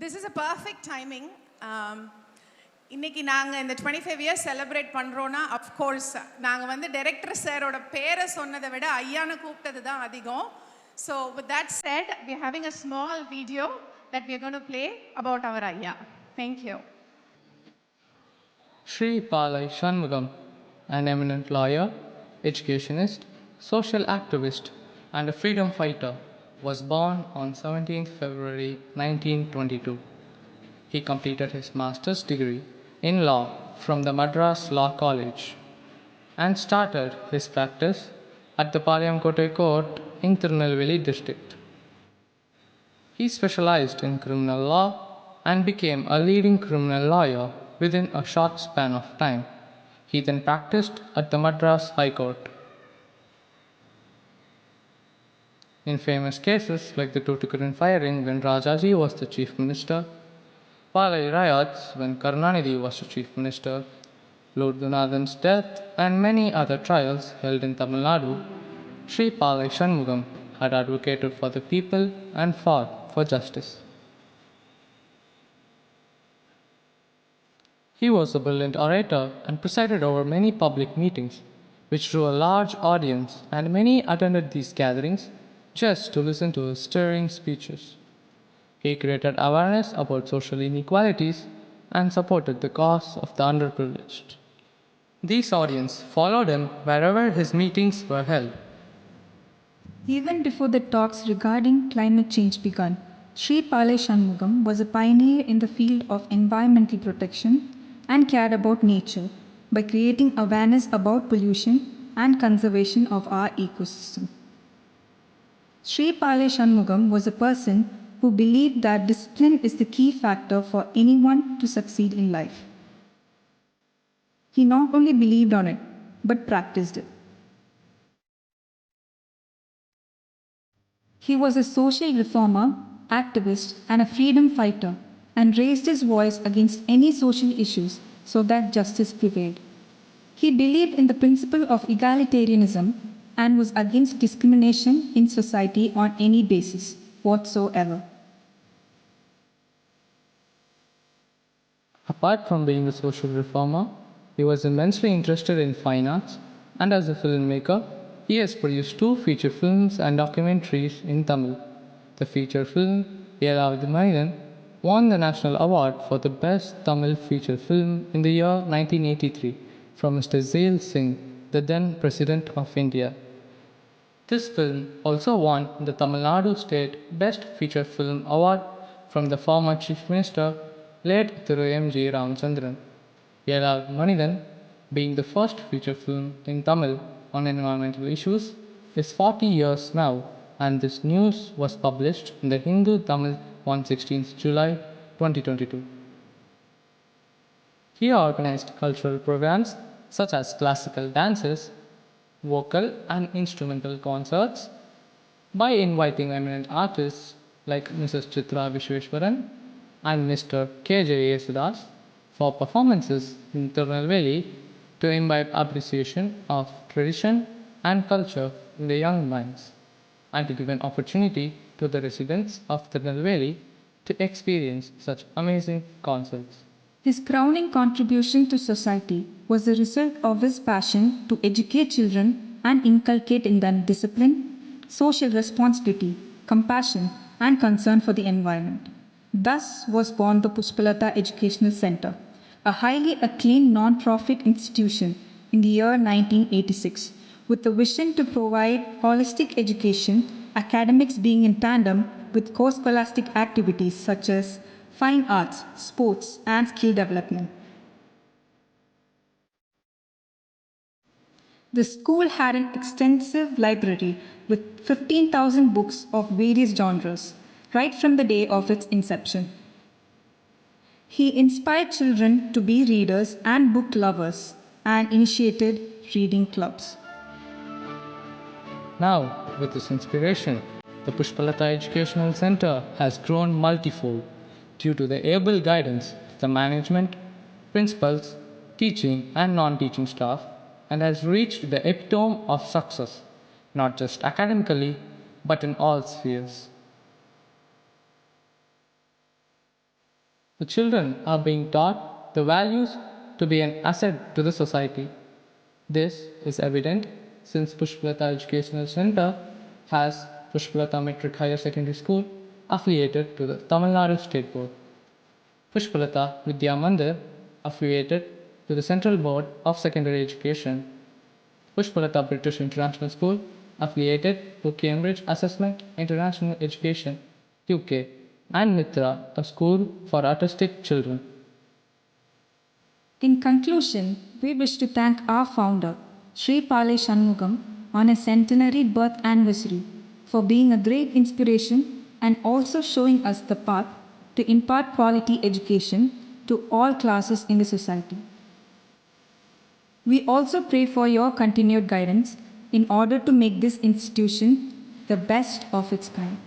This is a perfect timing. இன்னைக்கு நாங்கள் இந்த 25 years செலிப்ரேட் பண்ணுறோன்னா, அஃப்கோர்ஸ் நாங்கள் வந்து டைரக்டர் சாரோட பேரை சொன்னதை விட ஐயானை கூப்பிட்டது தான் அதிகம். So with that set, we are having a small video that we are going to play about our ஐயா. Thank you. Sri Palai Shanmugam, an eminent lawyer, educationist, social activist, and a freedom fighter, was born on 17th February 1922. He completed his master's degree in law from the Madras Law College and started his practice at the Palayamkottai Court in Tirunelveli district. He specialized in criminal law and became a leading criminal lawyer within a short span of time. He then practiced at the Madras High Court. In famous cases like the Tuticorin firing when Rajaji was the chief minister, Palai riots when Karunanidhi was the chief minister, Lord Dunathan's death, and many other trials held in Tamil Nadu, Sri Palai Shanmugam had advocated for the people and fought for justice. He was a brilliant orator and presided over many public meetings, which drew a large audience, and many attended these gatherings just to listen to his stirring speeches. He created awareness about social inequalities and supported the cause of the underprivileged. These audience followed him wherever his meetings were held. Even before the talks regarding climate change began, Sri Palai Shanmugam was a pioneer in the field of environmental protection and cared about nature by creating awareness about pollution and conservation of our ecosystem. Sri Palai Shanmugam was a person who believed that discipline is the key factor for anyone to succeed in life. He not only believed on it, but practiced it. He was a social reformer, activist, and a freedom fighter, and raised his voice against any social issues so that justice prevailed. He believed in the principle of egalitarianism and was against discrimination in society on any basis whatsoever. Apart from being a social reformer, he was immensely interested in fine arts, and as a filmmaker, he has produced 2 feature films and documentaries in Tamil. The feature film, Yelavathu Manidan, won the National Award for the Best Tamil Feature Film in the year 1983 from Mr. Zail Singh, the then President of India. This film also won the Tamil Nadu State Best Feature Film Award from the former Chief Minister, late Thiru M.G. Ramachandran. Yelal Manidan, being the first feature film in Tamil on environmental issues, is 40 years now, and this news was published in the Hindu Tamil on 16th July 2022. He organized cultural programs such as classical dances, vocal and instrumental concerts by inviting eminent artists like Mrs. Chitra Vishweshwaran and Mr. K.J. Yesudas for performances in Tirunelveli to imbibe appreciation of tradition and culture in the young minds, and to give an opportunity to the residents of Tirunelveli to experience such amazing concerts. His crowning contribution to society was the result of his passion to educate children and inculcate in them discipline, social responsibility, compassion, and concern for the environment. Thus was born the Pushpalata Educational Center, a highly acclaimed non-profit institution in the year 1986, with the vision to provide holistic education, academics being in tandem with core scholastic activities such as fine arts, sports, and skill development. The school had an extensive library with 15,000 books of various genres, right from the day of its inception. He inspired children to be readers and book lovers and initiated reading clubs. Now, with this inspiration, the Pushpalata Educational Center has grown multifold due to the able guidance of the management, principals, teaching and non-teaching staff, and has reached the epitome of success, not just academically, but in all spheres. The children are being taught the values to be an asset to the society. This is evident since Pushpalata Educational Center has Pushpalata Metric Higher Secondary School affiliated to the Tamil Nadu State Board, Pushpalata Vidya Mandir affiliated to the Central Board of Secondary Education, Pushpalata British International School affiliated to Cambridge Assessment International Education, UK, and Mitra, a school for autistic children. In conclusion, we wish to thank our founder, Sri Pale Shanmugam, on his centenary birth anniversary for being a great inspiration and also showing us the path to impart quality education to all classes in the society. We also pray for your continued guidance in order to make this institution the best of its kind.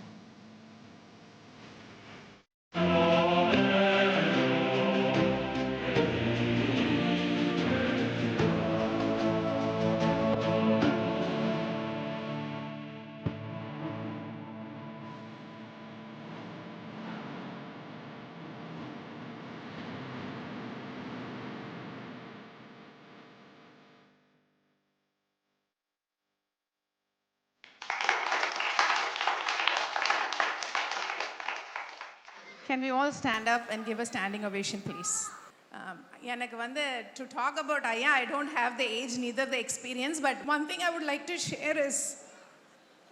Can we all stand up and give a standing ovation, please? எனக்கு வந்து to talk about Ayya, I don't have the age, neither the experience, but one thing I would like to share is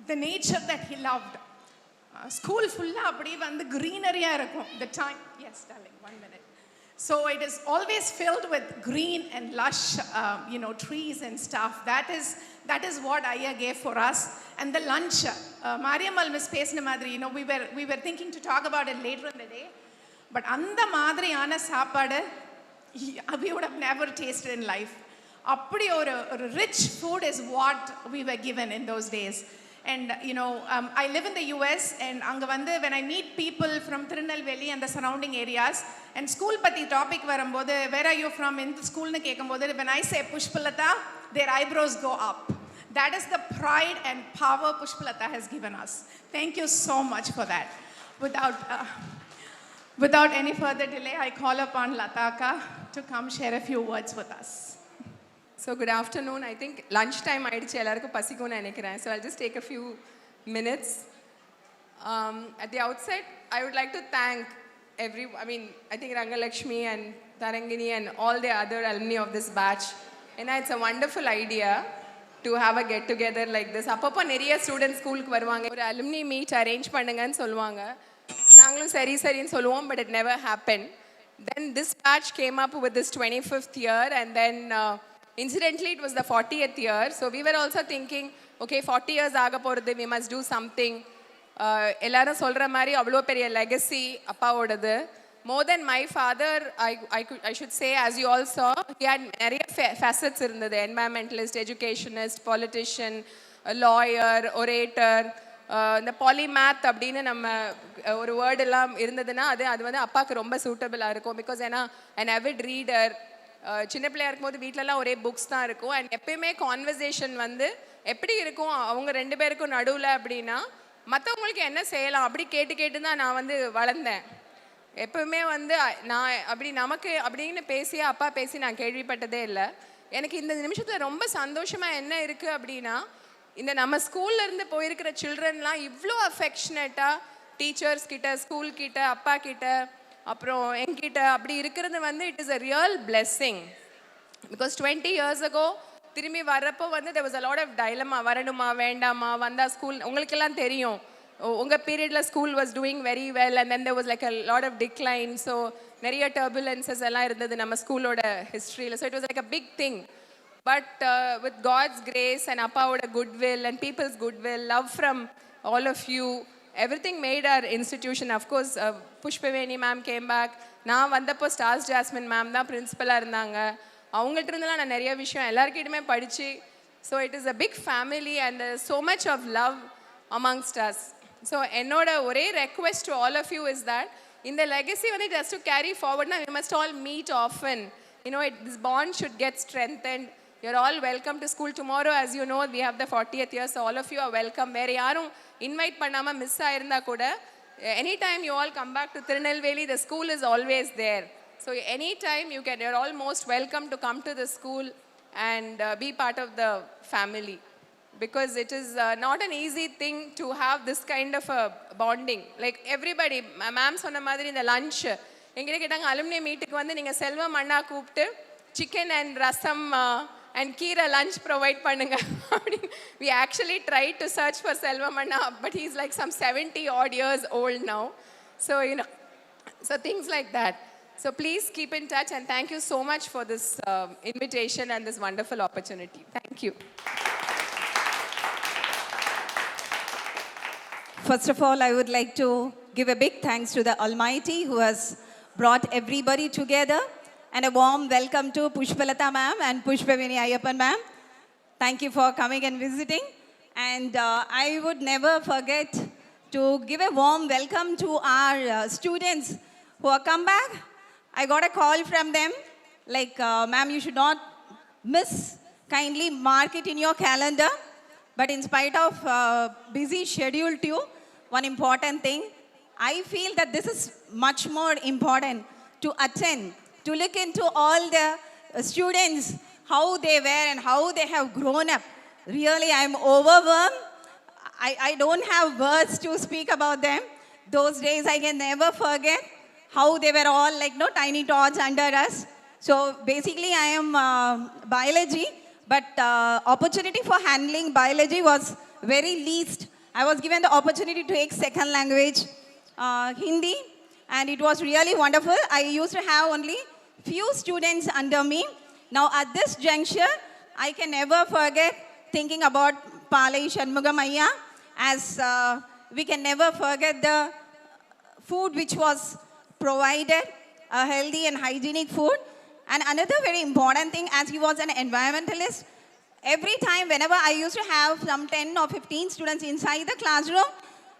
the nature that he loved. School fulla அப்படி வந்து greenery-ஆ இருக்கும். The time, yes darling, 1 minute. So it is always filled with green and lush, trees and stuff. That is what Ayya gave for us. And the lunch, Mariammal Miss பேசின மாதிரி, we were thinking to talk about it later in the day. But அந்த மாதிரியான சாப்பாடு we would have never tasted in life. அப்படி ஒரு rich food is what we were given in those days. And I live in the US, and அங்க வந்து when I meet people from Tirunelveli and the surrounding areas, and school பத்தி topic வரும்போது where are you from in the school னு கேட்கும்போது when I say Pushpalata, their eyebrows go up. That is the pride and power Pushpalata has given us. Thank you so much for that. Without any further delay, I call upon Lataka to come share a few words with us. So good afternoon. I think lunch time ஆயிடுச்சு எல்லாருக்கும் பசிக்கும்னு நினைக்கிறேன். So I'll just take a few minutes. At the outset, I would like to thank I think Rangalakshmi and Tarangini and all the other alumni of this batch. And it's a wonderful idea to have a get together like this. அப்பப்போ நிறைய students ஸ்கூலுக்கு வருவாங்க, ஒரு alumni meet arrange பண்ணுங்கன்னு சொல்லுவாங்க. நாங்களும் சரி சரின்னு சொல்லுவோம், but it never happened. Then this batch came up with this 25th year, and then incidentally it was the 40th year. So we were also thinking, okay, 40 years ஆக போகிறது, we must do something. எல்லாரும் சொல்கிற மாதிரி அவ்வளோ பெரிய legacy அப்பாவோடது. More than my father, I should say, as you all saw, he had நிறைய facets இருந்தது. Environmentalist, educationist, politician, a lawyer, orator, இந்த பாலிமேத் அப்படின்னு நம்ம ஒரு வேர்டு எல்லாம் இருந்ததுன்னா அது வந்து அப்பாவுக்கு ரொம்ப சூட்டபிளாக இருக்கும். பிகாஸ் ஏன்னா an avid reader, சின்ன பிள்ளையா இருக்கும்போது வீட்டிலலாம் ஒரே புக்ஸ் தான் இருக்கும். அண்ட் எப்பயுமே கான்வர்சேஷன் வந்து எப்படி இருக்கும் அவங்க ரெண்டு பேருக்கும் நடுவில் அப்படின்னா, மற்றவங்களுக்கு என்ன செய்யலாம் அப்படி கேட்டு கேட்டு தான் நான் வந்து வளர்ந்தேன். எப்பவுமே வந்து நான் அப்படி நமக்கு அப்படின்னு பேசி அப்பா பேசி நான் கேள்விப்பட்டதே இல்லை. எனக்கு இந்த நிமிஷத்தில் ரொம்ப சந்தோஷமாக என்ன இருக்குது அப்படின்னா, இந்த நம்ம ஸ்கூல்லேருந்து போயிருக்கிற சில்ட்ரன்லாம் இவ்வளோ அஃபெக்ஷனேட்டாக டீச்சர்ஸ் கிட்ட, ஸ்கூல் கிட்ட, அப்பா கிட்ட, அப்புறம் என்கிட்ட அப்படி இருக்கிறது வந்து it is a real blessing. Because 20 years ago திரும்பி வர்றப்போ வந்து there was a lot of dilemma, வரணுமா வேண்டாமா, வந்தால் ஸ்கூல் உங்களுக்கெல்லாம் தெரியும், உங்கள் பீரியடில் school was doing very well and then there was like a lot of decline. So நிறைய டர்புலன்சஸ் எல்லாம் இருந்தது நம்ம ஸ்கூலோட ஹிஸ்ட்ரியில். So it was like a big thing. But with God's grace and Appa's goodwill and people's goodwill, love from all of you, everything made our institution. Of course, Pushpaveni ma'am came back. நான் வந்தப்போ stars jasmine ma'am தான் பிரின்சிபலாக இருந்தாங்க. அவங்கள்ட்ட இருந்தெல்லாம் நான் நிறைய விஷயம் எல்லாருக்கிட்டுமே படித்து. So it is a big family and so much of love amongst us. So என்னோட ஒரே request to all of you is that இந்த லெகசி வந்து it has to carry forward. Now we must all meet often. This bond should get strengthened. You're all welcome to school tomorrow. As you know, we have the 40th year, so all of you are welcome. வேற யாரும் invite பண்ணாமல் miss ஆயிருந்தா கூட, anytime you all come back to Tirunelveli, the school is always there. So anytime you're all most welcome to come to the school and be part of the family. Because it is not an easy thing to have this kind of a bonding. Like everybody, ma'am சொன்ன மாதிரி இந்த lunch, எங்கிட்ட கேட்டாங்க alumni மீட்டுக்கு வந்து நீங்கள் செல்வம் அண்ணா கூப்பிட்டு chicken and rasam and கீரை lunch provide பண்ணுங்க அப்படின்னு. We actually tried to search for Selvam Anna, but he's like some 70 odd years old now. So, so things like that. So please keep in touch and thank you so much for this invitation and this wonderful opportunity. Thank you. First of all, I would like to give a big thanks to the Almighty who has brought everybody together. And a warm welcome to Pushpalatha ma'am and Pushpaveni Ayyappan ma'am. Thank you for coming and visiting. And I would never forget to give a warm welcome to our students who have come back. I got a call from them like, ma'am, you should not miss. Kindly mark it in your calendar. But in spite of busy schedule too, one important thing, I feel that this is much more important to attend, to look into all the students, how they were and how they have grown up. Really, I'm overwhelmed. I don't have words to speak about them. Those days I can never forget how they were all like tiny tots under us. So basically I am biology, but opportunity for handling biology was very least. I was given the opportunity to take second language, Hindi, and it was really wonderful. I used to have only few students under me. Now at this juncture, I can never forget thinking about Palai Shanmugam Ayya, as we can never forget the food which was provided, a healthy and hygienic food. And another very important thing, as he was an environmentalist, every time whenever I used to have some 10 or 15 students inside the classroom,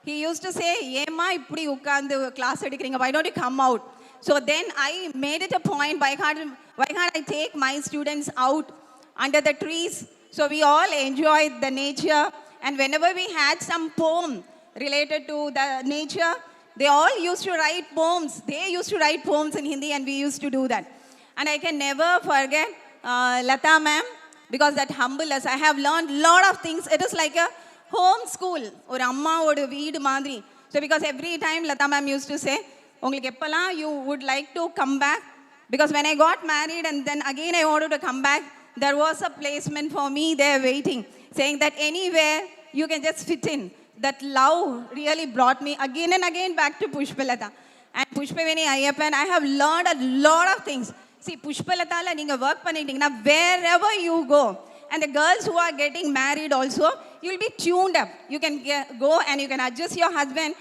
he used to say, "Yema ipdi ukkandu class edikringa, why don't you come out?" So then I made it a point, why can't I take my students out under the trees? So we all enjoyed the nature. And whenever we had some poem related to the nature, they all used to write poems. They used to write poems in Hindi and we used to do that. And I can never forget Lata ma'am, because that humbled us. I have learned a lot of things. It is like a home school, or amma odu veedu madri. So because every time Lata ma'am used to say, உங்களுக்கு எப்போல்லாம் you would like to come back? Because when I got married and then again I wanted to come back, there was a placement for me there waiting, saying that anywhere you can just fit in. That love really brought me again and again back to Pushpalatha. And Pushpavini Ayyappan, I have learned a lot of things. See, Pushpalathala neenga work பண்ணிட்டீங்கன்னா wherever you go, and the girls who are getting married also, you will be tuned up. You can go and you can adjust your husband.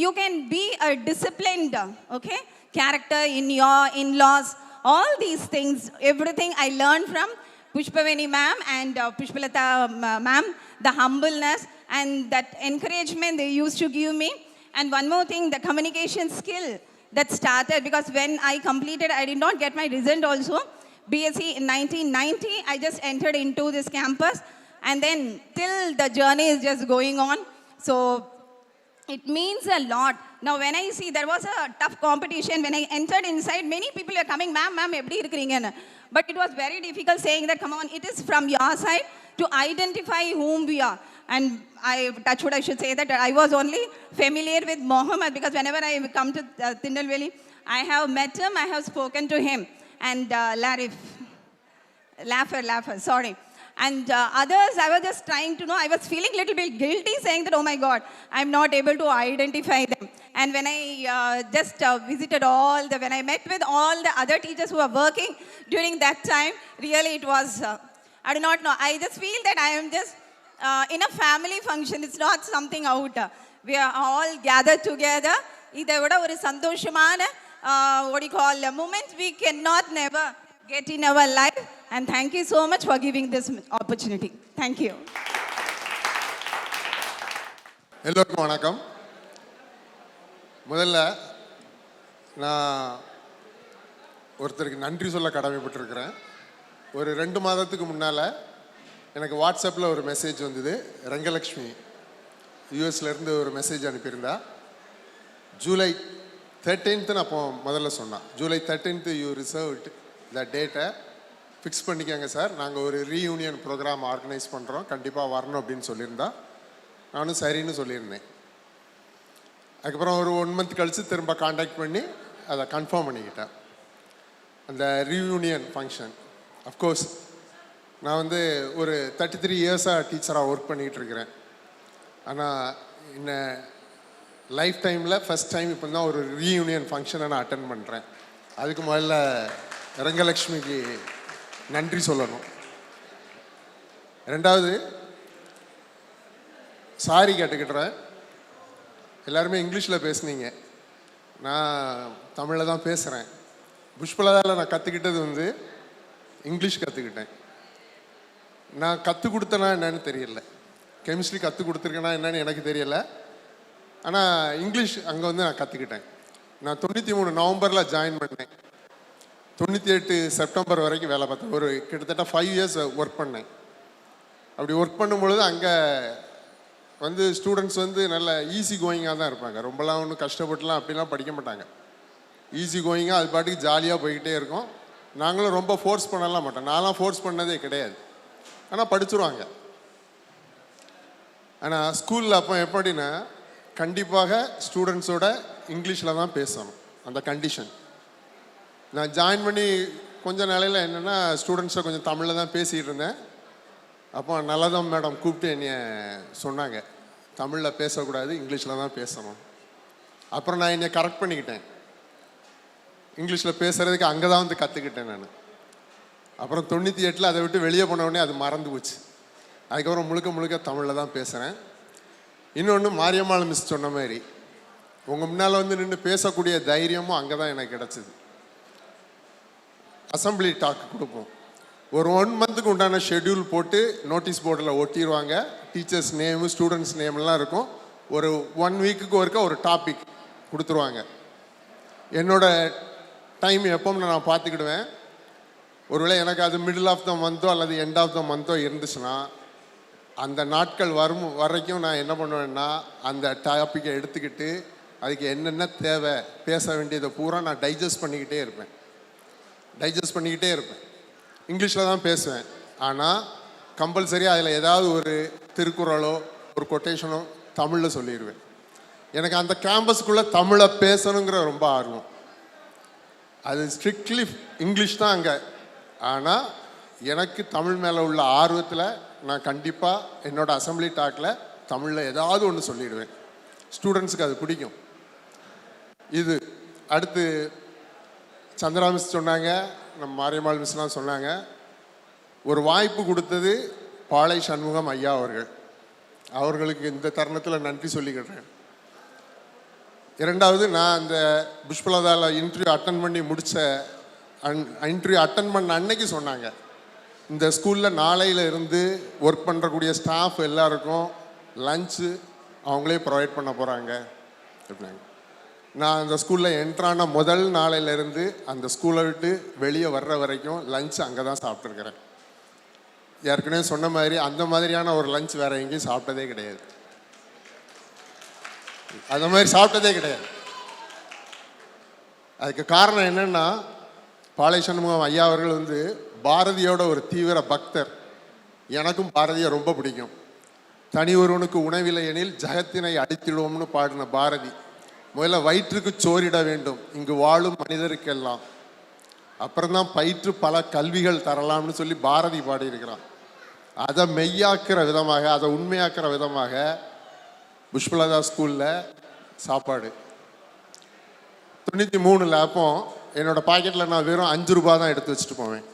You can be a disciplined, okay, character in your in-laws. All these things, everything I learned from Pushpavini ma'am and Pushpalatha ma'am, the humbleness and that encouragement they used to give me. And one more thing, the communication skill that started, because when I completed, I did not get my result also. BSc in 1990, I just entered into this campus, and then till the journey is just going on. So it means a lot. Now when I see, there was a tough competition. When I entered inside, many people were coming, ma'am, eppadi irukringa. But it was very difficult saying that, come on, it is from your side to identify whom we are. And I should say that I was only familiar with Mohammed, because whenever I come to Tindalveli, I have met him, I have spoken to him. And Laffer, sorry. And others, I was just trying to know, I was feeling a little bit guilty saying that, oh my God, I'm not able to identify them. And when I just visited when I met with all the other teachers who were working during that time, really it was, I do not know, I just feel that I am just in a family function. It's not something out. We are all gathered together. இதை விட ஒரு சந்தோஷமான what do you call a moment we cannot never get in our life. And thank you so much for giving this opportunity. Thank you. எல்லோருக்கும் வணக்கம். முதல்ல நான் ஒருத்தருக்கு நன்றி சொல்ல கடமைப்பட்டிருக்கிறேன். ஒரு 2 மாதத்துக்கு முன்னால் எனக்கு வாட்ஸ்அப்பில் ஒரு மெசேஜ் வந்தது. ரங்கலக்ஷ்மி யூஎஸ்லேருந்து ஒரு மெசேஜ் அனுப்பியிருந்தா. ஜூலை 13th அப்போ முதல்ல சொன்னான். ஜூலை 13th யூ ரிசர்வ்ட் த டேட்டை ஃபிக்ஸ் பண்ணிக்கோங்க சார், நாங்கள் ஒரு ரீயூனியன் ப்ரோக்ராம் ஆர்கனைஸ் பண்ணுறோம், கண்டிப்பாக வரணும் அப்படின்னு சொல்லியிருந்தா. நானும் சரின்னு சொல்லியிருந்தேன். அதுக்கப்புறம் ஒரு 1 month கழித்து திரும்ப காண்டாக்ட் பண்ணி அதை கன்ஃபார்ம் பண்ணிக்கிட்டேன். அந்த ரீயூனியன் ஃபங்க்ஷன், அஃப்கோர்ஸ் நான் வந்து ஒரு 33 இயர்ஸாக டீச்சராக ஒர்க் பண்ணிகிட்டு இருக்கிறேன். ஆனால் இன்னும் லைஃப் டைமில் ஃபஸ்ட் டைம் இப்போ தான் ஒரு ரீயூனியன் ஃபங்க்ஷனை நான் அட்டன் பண்ணுறேன். அதுக்கு முதல்ல ரங்கலக்ஷ்மிக்கு நன்றி சொல்லணும். ரெண்டாவது சாரி கேட்டுக்கிட்டுறேன். எல்லாருமே இங்கிலீஷில் பேசுனீங்க, நான் தமிழில் தான் பேசுகிறேன். புஷ்பலதாவில் நான் கற்றுக்கிட்டது வந்து இங்கிலீஷ் கற்றுக்கிட்டேன். நான் கற்றுக் கொடுத்தேன்னா என்னன்னு தெரியல, கெமிஸ்ட்ரி கற்றுக் கொடுத்துருக்கேன்னா என்னன்னு எனக்கு தெரியலை. ஆனால் இங்கிலீஷ் அங்கே வந்து நான் கற்றுக்கிட்டேன். நான் 93 நவம்பரில் ஜாயின் பண்ணேன். 98 செப்டம்பர் வரைக்கும் வேலை பார்த்தேன். ஒரு கிட்டத்தட்ட 5 years ஒர்க் பண்ணேன். அப்படி ஒர்க் பண்ணும்பொழுது அங்கே வந்து ஸ்டூடெண்ட்ஸ் வந்து நல்ல ஈஸி கோயிங்காக தான் இருப்பாங்க. ரொம்பலாம் ஒன்றும் கஷ்டப்பட்டுலாம் அப்படிலாம் படிக்க மாட்டாங்க. ஈஸி கோயிங்காக அது பாட்டுக்கு ஜாலியாக போய்கிட்டே இருக்கும். நாங்களும் ரொம்ப ஃபோர்ஸ் பண்ணலாம் மாட்டோம். நான்லாம் ஃபோர்ஸ் பண்ணதே கிடையாது. ஆனால் படிச்சுருவாங்க. ஆனால் ஸ்கூலில் அப்போ எப்படின்னா கண்டிப்பாக ஸ்டூடெண்ட்ஸோட இங்கிலீஷில் தான் பேசணும், அந்த கண்டிஷன். நான் ஜாயின் பண்ணி கொஞ்ச நாளையில் என்னென்னா ஸ்டூடெண்ட்ஸை கொஞ்சம் தமிழில் தான் பேசிகிட்டு இருந்தேன். அப்போ நல்லதான் மேடம் கூப்பிட்டு என்னைய சொன்னாங்க, தமிழில் பேசக்கூடாது, இங்கிலீஷில் தான் பேசணும். அப்புறம் நான் என்னை கரெக்ட் பண்ணிக்கிட்டேன். இங்கிலீஷில் பேசுகிறதுக்கு அங்கே தான் வந்து கற்றுக்கிட்டேன் நான். அப்புறம் 98 அதை விட்டு வெளியே போன உடனே அது மறந்து போச்சு. அதுக்கப்புறம் முழுக்க முழுக்க தமிழில் தான் பேசுகிறேன். இன்னொன்று மாரியம்மாள் மிஸ் சொன்ன மாதிரி உங்கள் முன்னால் வந்து நின்று பேசக்கூடிய தைரியமும் அங்கே தான் எனக்கு கிடச்சிது. அசம்பிளி டாக் கொடுப்போம். ஒரு 1 monthக்கு உண்டான ஷெட்யூல் போட்டு நோட்டீஸ் போர்டில் ஒட்டிடுவாங்க. டீச்சர்ஸ் நேமு, ஸ்டூடெண்ட்ஸ் நேம்லாம் இருக்கும். ஒரு 1 weekக்கு ஒருக்க ஒரு டாபிக் கொடுத்துருவாங்க. என்னோட டைம் எப்போன்னு நான் பார்த்துக்கிடுவேன். ஒருவேளை எனக்கு அது மிடில் ஆஃப் த மந்த்தோ அல்லது எண்ட் ஆஃப் த மந்த்தோ இருந்துச்சுன்னா அந்த நாட்கள் வரைக்கும் நான் என்ன பண்ணுவேன்னா அந்த டாப்பிக்கை எடுத்துக்கிட்டு அதுக்கு என்னென்ன தேவை, பேச வேண்டியதை பூரா நான் டைஜஸ்ட் பண்ணிக்கிட்டே இருப்பேன். இங்கிலீஷில் தான் பேசுவேன். ஆனால் கம்பல்சரியாக அதில் ஏதாவது ஒரு திருக்குறளோ ஒரு கொட்டேஷனோ தமிழில் சொல்லிடுவேன். எனக்கு அந்த கேம்பஸ்க்குள்ளே தமிழை பேசணுங்கிற ரொம்ப ஆர்வம். அது ஸ்ட்ரிக்ட்லி இங்கிலீஷ் தான் அங்கே. ஆனால் எனக்கு தமிழ் மேலே உள்ள ஆர்வத்தில் நான் கண்டிப்பாக என்னோடய அசம்பிளி டாக்கில் தமிழில் ஏதாவது ஒன்று சொல்லிடுவேன். ஸ்டூடெண்ட்ஸுக்கு அது பிடிக்கும். இது அடுத்து சந்திரா மிஸ் சொன்னாங்க, நம்ம மாரியம்மாள் மிஸ்லாம் சொன்னாங்க. ஒரு வாய்ப்பு கொடுத்தது பாளை சண்முகம் ஐயா அவர்கள். அவர்களுக்கு இந்த தருணத்தில் நன்றி சொல்லிக்கிறேன். இரண்டாவது, நான் அந்த புஷ்பலதாவில் இன்டர்வியூ அட்டன் பண்ணி முடித்த இன்டர்வியூ அட்டன் பண்ண அன்னைக்கு சொன்னாங்க, இந்த ஸ்கூலில் நாளையில் இருந்து ஒர்க் பண்ணுறக்கூடிய ஸ்டாஃப் எல்லாருக்கும் லஞ்சு அவங்களே ப்ரொவைட் பண்ண போகிறாங்க அப்படின்னாங்க. நான் அந்த ஸ்கூலில் என்ட்ரான முதல் நாளையிலேருந்து அந்த ஸ்கூலை விட்டு வெளியே வர்ற வரைக்கும் லஞ்ச் அங்கே தான் சாப்பிட்ருக்கிறேன். ஏற்கனவே சொன்ன மாதிரி அந்த மாதிரியான ஒரு லஞ்ச் வேறு எங்கேயும் சாப்பிட்டதே கிடையாது. அந்த மாதிரி சாப்பிட்டதே கிடையாது. அதுக்கு காரணம் என்னென்னா, பாளை சண்முகம் ஐயா அவர்கள் வந்து பாரதியோட ஒரு தீவிர பக்தர். எனக்கும் பாரதியை ரொம்ப பிடிக்கும். தனி ஒருவனுக்கு உணவில்லை எனில் ஜகத்தினை அடித்திடுவோம்னு பாடின பாரதி, முதல்ல வயிற்றுக்கு சோறிட வேண்டும் இங்கு வாழும் மனிதருக்கெல்லாம், அப்புறம்தான் பயிற்று பல கல்விகள் தரலாம்னு சொல்லி பாரதி பாடியிருக்கிறான். அதை மெய்யாக்குற விதமாக, அதை உண்மையாக்குற விதமாக புஷ்பலதா ஸ்கூலில் சாப்பாடு 93 அப்போ என்னோடய பாக்கெட்டில் நான் வெறும் 5 ரூபா தான் எடுத்து வச்சுட்டு போவேன்.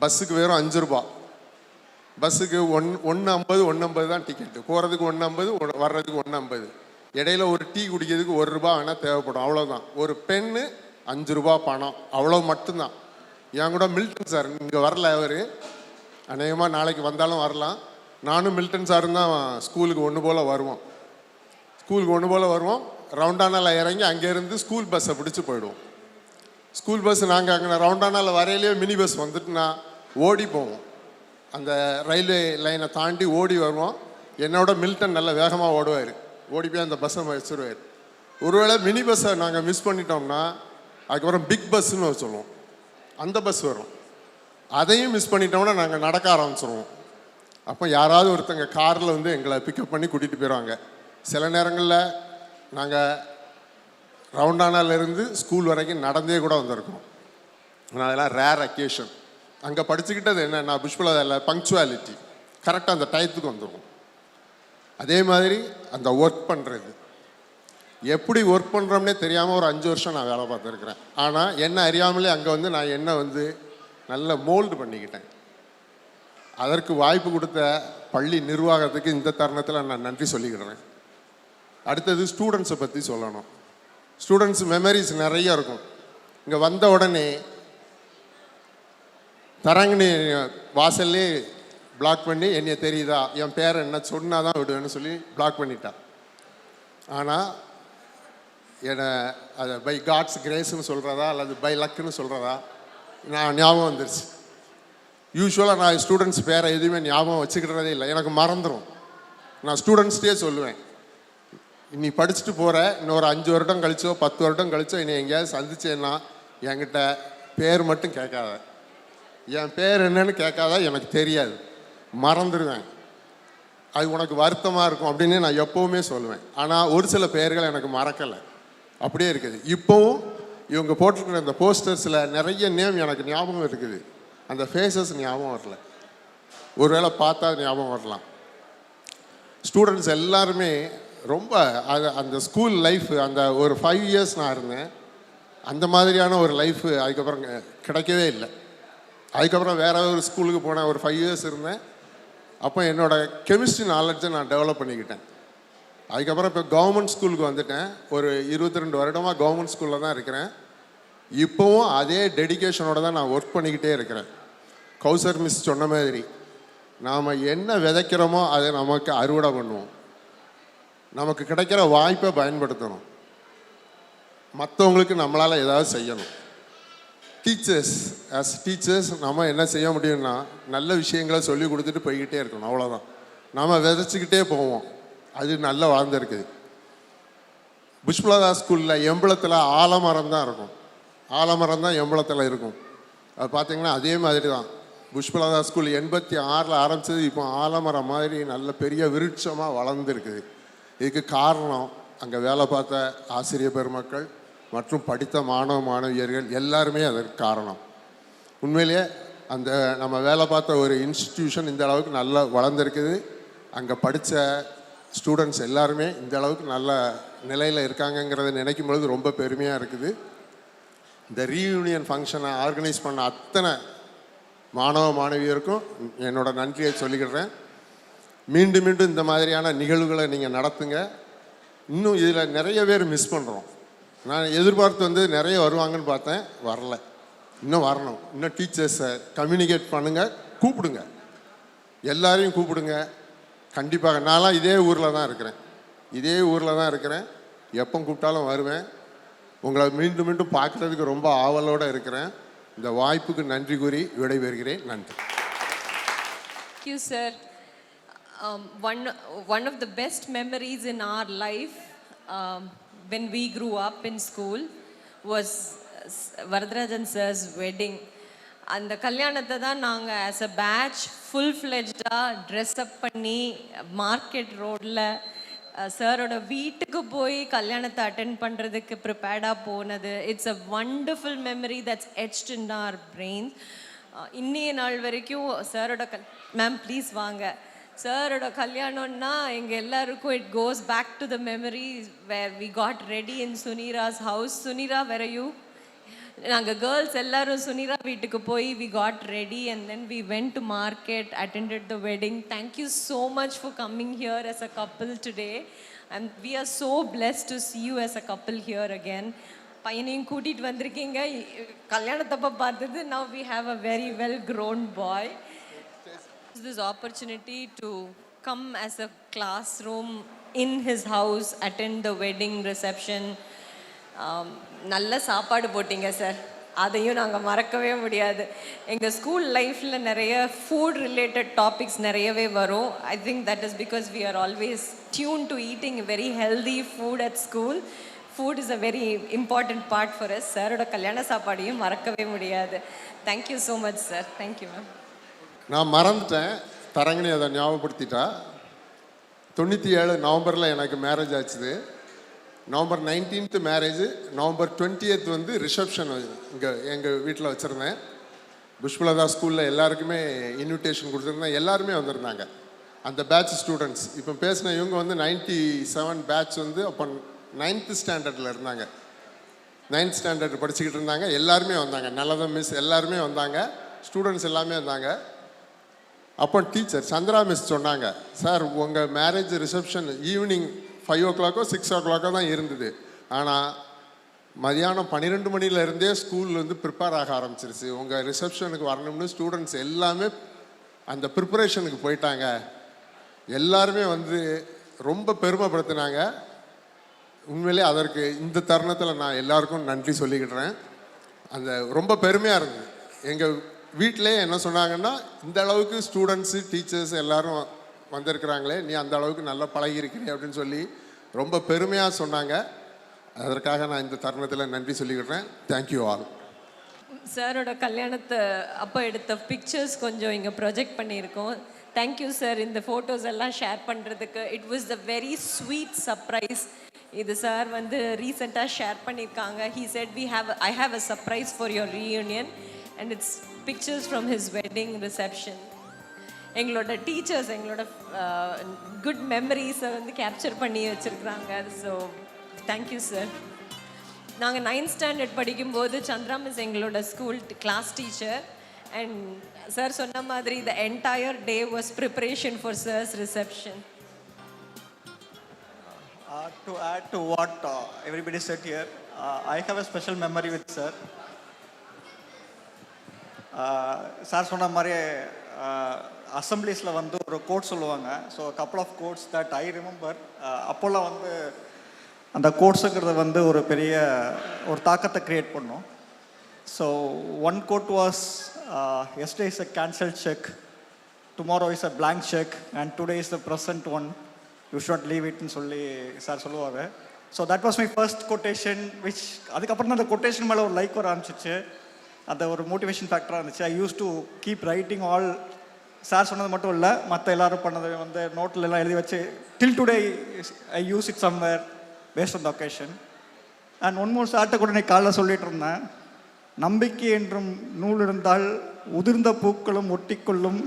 பஸ்ஸுக்கு வெறும் 5 ரூபா. பஸ்ஸுக்கு 1.50 தான் டிக்கெட்டு. போகிறதுக்கு 1.50, வர்றதுக்கு 1.50. இடையில ஒரு டீ குடிக்கிறதுக்கு 1 ரூபா வேணால் தேவைப்படும், அவ்வளோதான். ஒரு பென்னு 5 ரூபா பணம், அவ்வளோ மட்டும்தான். என் கூட மில்டன் சார் இங்கே வரல, அவர் அநேகமாக நாளைக்கு வந்தாலும் வரலாம். நானும் மில்டன் சாரும் தான் ஸ்கூலுக்கு ஒன்று போல் வருவோம். ரவுண்டானாவில் இறங்கி அங்கேருந்து ஸ்கூல் பஸ்ஸை பிடிச்சி போயிடுவோம். ஸ்கூல் பஸ் நாங்கள் அங்கே ரவுண்டானாவில் வரையிலேயே மினி பஸ் வந்துட்டுனா ஓடி போவோம். அந்த ரயில்வே லைனை தாண்டி ஓடி வருவோம். என்னோட மில்டன் நல்ல வேகமாக ஓடுவார். ஓடி போய் அந்த பஸ்ஸை வச்சுருவார். ஒருவேளை மினி பஸ்ஸை நாங்கள் மிஸ் பண்ணிட்டோம்னா அதுக்கப்புறம் பிக் பஸ்ஸுன்னு சொல்லுவோம், அந்த பஸ் வரும். அதையும் மிஸ் பண்ணிட்டோம்னா நாங்கள் நடக்க ஆரம்பிச்சிருவோம். அப்போ யாராவது ஒருத்தங்க காரில் வந்து எங்களை பிக்கப் பண்ணி கூட்டிகிட்டு போயிடுவாங்க. சில நேரங்களில் நாங்கள் ரவுண்டானாலேருந்து ஸ்கூல் வரைக்கும் நடந்தே கூட வந்திருக்கோம். ஆனால் அதெல்லாம் ரேர் அக்கேஷன். அங்கே படிச்சுக்கிட்டது என்னென்னா, புஷ்பலதாவில் பங்க்சுவாலிட்டி, கரெக்டாக அந்த டயத்துக்கு வந்துடும். அதே மாதிரி அந்த ஒர்க் பண்ணுறது, எப்படி ஒர்க் பண்ணுறோம்னே தெரியாமல் ஒரு 5 வருஷம் நான் வேலை பார்த்துருக்குறேன். ஆனால் என்ன அறியாமலே அங்கே வந்து நான் என்ன வந்து நல்ல மோல்டு பண்ணிக்கிட்டேன். அதற்கு வாய்ப்பு கொடுத்த பள்ளி நிர்வாகத்துக்கு இந்த தருணத்தில் நான் நன்றி சொல்லிக்கிடுறேன். அடுத்தது ஸ்டூடெண்ட்ஸை பற்றி சொல்லணும். ஸ்டூடெண்ட்ஸ் மெமரிஸ் நிறைய இருக்கும். இங்கே வந்த உடனே தரங்கினி வாசல்லே பிளாக் பண்ணி, என்னைய தெரியுதா, என் பேரை என்ன சொன்னால் தான் விடுவேன்னு சொல்லி பிளாக் பண்ணிட்டான். ஆனால் என்னை அதை பை காட்ஸ் கிரேஸ்ன்னு சொல்கிறதா அல்லது பை லக்குன்னு சொல்கிறதா நான் ஞாபகம் வந்துருச்சு. யூஸ்வலாக நான் ஸ்டூடெண்ட்ஸ் பேரை எதுவுமே ஞாபகம் வச்சுக்கிறதே இல்லை, எனக்கு மறந்துடும். நான் ஸ்டூடெண்ட்ஸ்டே சொல்லுவேன், நீ படிச்சுட்டு போகிற, இன்னொரு 5 வருடம் கழிச்சோ 10 வருடம் கழிச்சோ என்னை எங்கேயாவது சந்திச்சேன்னா என்கிட்ட பேர் மட்டும் கேட்காத, என் பேர் என்னன்னு கேட்காத, எனக்கு தெரியாது, மறந்துடுவேன், அது உனக்கு வருத்தமாக இருக்கும் அப்படின்னு நான் எப்போவுமே சொல்லுவேன். ஆனால் ஒரு சில பேர்கள் எனக்கு மறக்கலை, அப்படியே இருக்குது. இப்போவும் இவங்க போட்டிருக்கிற இந்த போஸ்டர்ஸில் நிறைய நேம் எனக்கு ஞாபகம் இருக்குது, அந்த ஃபேஸஸ் ஞாபகம் வரல, ஒருவேளை பார்த்தா ஞாபகம் வரலாம். ஸ்டூடெண்ட்ஸ் எல்லாருமே ரொம்ப அந்த ஸ்கூல் லைஃப், அந்த ஒரு 5 இயர்ஸ் நான் இருந்தேன், அந்த மாதிரியான ஒரு லைஃப் அதுக்கப்புறம் கிடைக்கவே இல்லை. அதுக்கப்புறம் வேற ஒரு ஸ்கூலுக்கு போனேன், ஒரு 5 இயர்ஸ் இருந்தேன். அப்போ என்னோடய கெமிஸ்ட்ரி நாலேஜை நான் டெவலப் பண்ணிக்கிட்டேன். அதுக்கப்புறம் இப்போ கவர்மெண்ட் ஸ்கூலுக்கு வந்துட்டேன். ஒரு 22 வருடமாக கவர்மெண்ட் ஸ்கூலில் தான் இருக்கிறேன். இப்போவும் அதே டெடிக்கேஷனோடு தான் நான் ஒர்க் பண்ணிக்கிட்டே இருக்கிறேன். கௌசர் மிஸ் சொன்ன மாதிரி நாம் என்ன விதைக்கிறோமோ அதை நமக்கு அறுவடை பண்ணுவோம். நமக்கு கிடைக்கிற வாய்ப்பை பயன்படுத்தணும், மற்றவங்களுக்கு நம்மளால் ஏதாவது செய்யணும். டீச்சர்ஸ் நம்ம என்ன செய்ய முடியும்னா நல்ல விஷயங்களை சொல்லி கொடுத்துட்டு போய்கிட்டே இருக்கணும், அவ்வளோதான். நம்ம விதைச்சிக்கிட்டே போவோம், அது நல்லா வாழ்ந்துருக்குது. புஷ்பலதா ஸ்கூலில் எம்பளத்தில் ஆலமரம் தான் இருக்கும், ஆலமரம் தான் எம்பளத்தில் இருக்கும். அது பார்த்திங்கன்னா அதே மாதிரி தான் புஷ்பலதா ஸ்கூல் 86 ஆரம்பித்தது இப்போ ஆலமரம் மாதிரி நல்ல பெரிய விருட்சமாக வளர்ந்துருக்குது. இதுக்கு காரணம் அங்கே வேலை பார்த்த ஆசிரியர் பெருமக்கள் மற்றும் படித்த மாணவ மாணவியர்கள் எல்லாருமே அதற்கு காரணம். உண்மையிலேயே அந்த நம்ம வேலை பார்த்த ஒரு இன்ஸ்டிடியூஷன் இந்த அளவுக்கு நல்லா வளர்ந்துருக்குது. அங்கே படித்த ஸ்டூடெண்ட்ஸ் எல்லாருமே இந்த அளவுக்கு நல்ல நிலையில் இருக்காங்கங்கிறத நினைக்கும் பொழுது ரொம்ப பெருமையாக இருக்குது. இந்த ரீயூனியன் ஃபங்க்ஷனை ஆர்கனைஸ் பண்ண அத்தனை மாணவ மாணவியருக்கும் என்னோட நன்றியை சொல்லிக்கிறேன். மீண்டும் மீண்டும் இந்த மாதிரியான நிகழ்வுகளை நீங்கள் நடத்துங்க. இன்னும் இதில் நிறைய பேர் மிஸ் பண்ணுறோம். நான் எதிர்பார்த்து வந்து நிறைய வருவாங்கன்னு பார்த்தேன், வரல. இன்னும் வரணும். இன்னும் டீச்சர்ஸை கம்யூனிகேட் பண்ணுங்கள், கூப்பிடுங்க, எல்லாரையும் கூப்பிடுங்க. கண்டிப்பாக நான்லாம் இதே ஊரில் தான் இருக்கிறேன். எப்போ கூப்பிட்டாலும் வருவேன். உங்களை மீண்டும் மீண்டும் பார்க்குறதுக்கு ரொம்ப ஆவலோடு இருக்கிறேன். இந்த வாய்ப்புக்கு நன்றி கூறி விடைபெறுகிறேன். நன்றி. Thank you, sir. One of the best memories in our life when we grew up in school was Varadarajan sir's wedding. அந்த கல்யாணத்தை தான் நாங்கள் ஆஸ் அ பேட்ச் ஃபுல்-ஃப்ளெஜ்டாக ட்ரெஸ் அப் பண்ணி மார்க்கெட் ரோடில் சாரோட வீட்டுக்கு போய் கல்யாணத்தை அட்டென்ட் பண்ணுறதுக்கு ப்ரிப்பேர்டாக போனது. It's a wonderful memory that's etched in our brains. இன்னைய நாள் வரைக்கும் சாரோட மேம் ப்ளீஸ் வாங்க. சாரோட கல்யாணம்னா எங்கள் எல்லாருக்கும் it goes back to the memory where we got ready in Suneera's house. Suneera where are you? நாங்கள் கேர்ள்ஸ் எல்லாரும் சுனீரா வீட்டுக்கு போய் we got ready and then we went to market, attended the wedding. Thank you so much for coming here as a couple today and we are so blessed to see you as a couple here again. பையனையும் கூட்டிகிட்டு வந்திருக்கீங்க, கல்யாணத்தப்ப பார்த்தது. Now we have a very well grown boy. This opportunity to come as a classroom in his house, attend the wedding reception. நல்ல சாப்பாடு போட்டிங்க sir, அதையும் நாங்கள் மறக்கவே முடியாது. எங்கள் ஸ்கூல் லைஃப்பில் நிறைய ஃபுட் ரிலேட்டட் டாபிக்ஸ் நிறையவே வரும். I think that is because we are always tuned to eating very healthy food at school. Food is a very important part for us. சாரோட கல்யாண சாப்பாடையும் மறக்கவே முடியாது. Thank you so much sir. Thank you ma'am. நான் மறந்துட்டேன், தரங்கனி அதை ஞாபகப்படுத்திட்டா. 97 நவம்பரில் எனக்கு மேரேஜ் ஆச்சுது. November 19th marriage, November 20th வந்து ரிசப்ஷன் இங்கே எங்கள் வீட்டில் வச்சுருந்தேன். புஷ்பலதா ஸ்கூலில் எல்லாருக்குமே இன்விடேஷன் கொடுத்துருந்தேன். எல்லாருமே வந்திருந்தாங்க அந்த பேட்ச் ஸ்டூடெண்ட்ஸ். இப்போ பேசின இவங்க வந்து 97 பேட்ச் வந்து அப்போ 9th ஸ்டாண்டர்டில் இருந்தாங்க. 9th ஸ்டாண்டர்ட் படிச்சுக்கிட்டு இருந்தாங்க. எல்லாருமே வந்தாங்க. நல்லதான் மிஸ் எல்லாருமே வந்தாங்க. ஸ்டூடெண்ட்ஸ் எல்லாமே வந்தாங்க. அப்போ டீச்சர் சந்திரா மிஸ் சொன்னாங்க, சார் உங்கள் marriage reception evening 5 o'clock 6 o'clock தான் இருந்தது. ஆனால் மதியானம் 12 மணிலேருந்தே ஸ்கூலில் வந்து ப்ரிப்பேர் ஆக ஆரம்பிச்சிருச்சு. உங்கள் ரிசப்ஷனுக்கு வரணும்னு ஸ்டூடெண்ட்ஸ் எல்லாமே அந்த ப்ரிப்பரேஷனுக்கு போயிட்டாங்க. எல்லாருமே வந்து ரொம்ப பெருமைப்படுத்தினாங்க. உண்மையிலே அதற்கு இந்த தருணத்தில் நான் எல்லாருக்கும் நன்றி சொல்லிக்கிட்டுறேன். அந்த ரொம்ப பெருமையாக இருந்தது. எங்கள் வீட்டிலே என்ன சொன்னாங்கன்னா, இந்த அளவுக்கு ஸ்டூடெண்ட்ஸு டீச்சர்ஸ் எல்லோரும் வந்திருக்கிறாங்களே, நீ அந்த அளவுக்கு நல்லா பழகியிருக்கிறீ அப்படின்னு சொல்லி ரொம்ப பெருமையாக சொன்னாங்க. அதற்காக நான் இந்த தருணத்தில் நன்றி சொல்லிக்கிறேன். Thank you all. சாரோட கல்யாணத்தை அப்போ எடுத்த பிக்சர்ஸ் கொஞ்சம் இங்கே ப்ரொஜெக்ட் பண்ணியிருக்கோம். தேங்க்யூ சார் இந்த ஃபோட்டோஸ் எல்லாம் ஷேர் பண்ணுறதுக்கு. It was the very sweet surprise. இது சார் வந்து ரீசெண்டாக ஷேர் பண்ணியிருக்காங்க. He set I have a surprise for your reunion and it's pictures from his wedding reception. எங்களோட டீச்சர்ஸ் எங்களோட குட் மெமரிஸை வந்து கேப்சர் பண்ணி வச்சுருக்குறாங்க. So thank you sir. நாங்கள் 9th ஸ்டாண்டர்ட் படிக்கும்போது சந்திரா மிஸ் எங்களோட school class teacher. And sir சொன்ன மாதிரி the entire day was preparation for sir's reception. To add to what everybody said here, I have a special memory with sir. Sir சொன்ன மாதிரி அசம்பிளிஸில் வந்து ஒரு quote சொல்லுவாங்க. So couple of quotes that I remember. அப்போல்லாம் வந்து அந்த கோட்ஸுங்கிறது வந்து ஒரு பெரிய ஒரு தாக்கத்தை க்ரியேட் பண்ணும். So one quote was yesterday is a cancelled check, tomorrow is a blank check and today is the present one, you should leave it ன்னு சொல்லி சார் சொல்லுவாங்க. So that was my first quotation which அதுக்கப்புறம் தான் அந்த quotation மேலே ஒரு like வர ஆரம்பிச்சிச்சு. அந்த ஒரு மோட்டிவேஷன் ஃபேக்டராக இருந்துச்சு. I use to keep writing all. Sir சொன்னது மட்டும் இல்லை, மற்ற எல்லோரும் பண்ணது வந்து நோட்டில் எல்லாம் எழுதி வச்சு till today I use it somewhere. based on the occasion. And one more சார்ட்ட கூட நான் காலைல சொல்லிட்டு இருந்தேன், நம்பிக்கை என்றும் நூல் இருந்தால் உதிர்ந்த பூக்களும் ஒட்டிக்கொள்ளும்,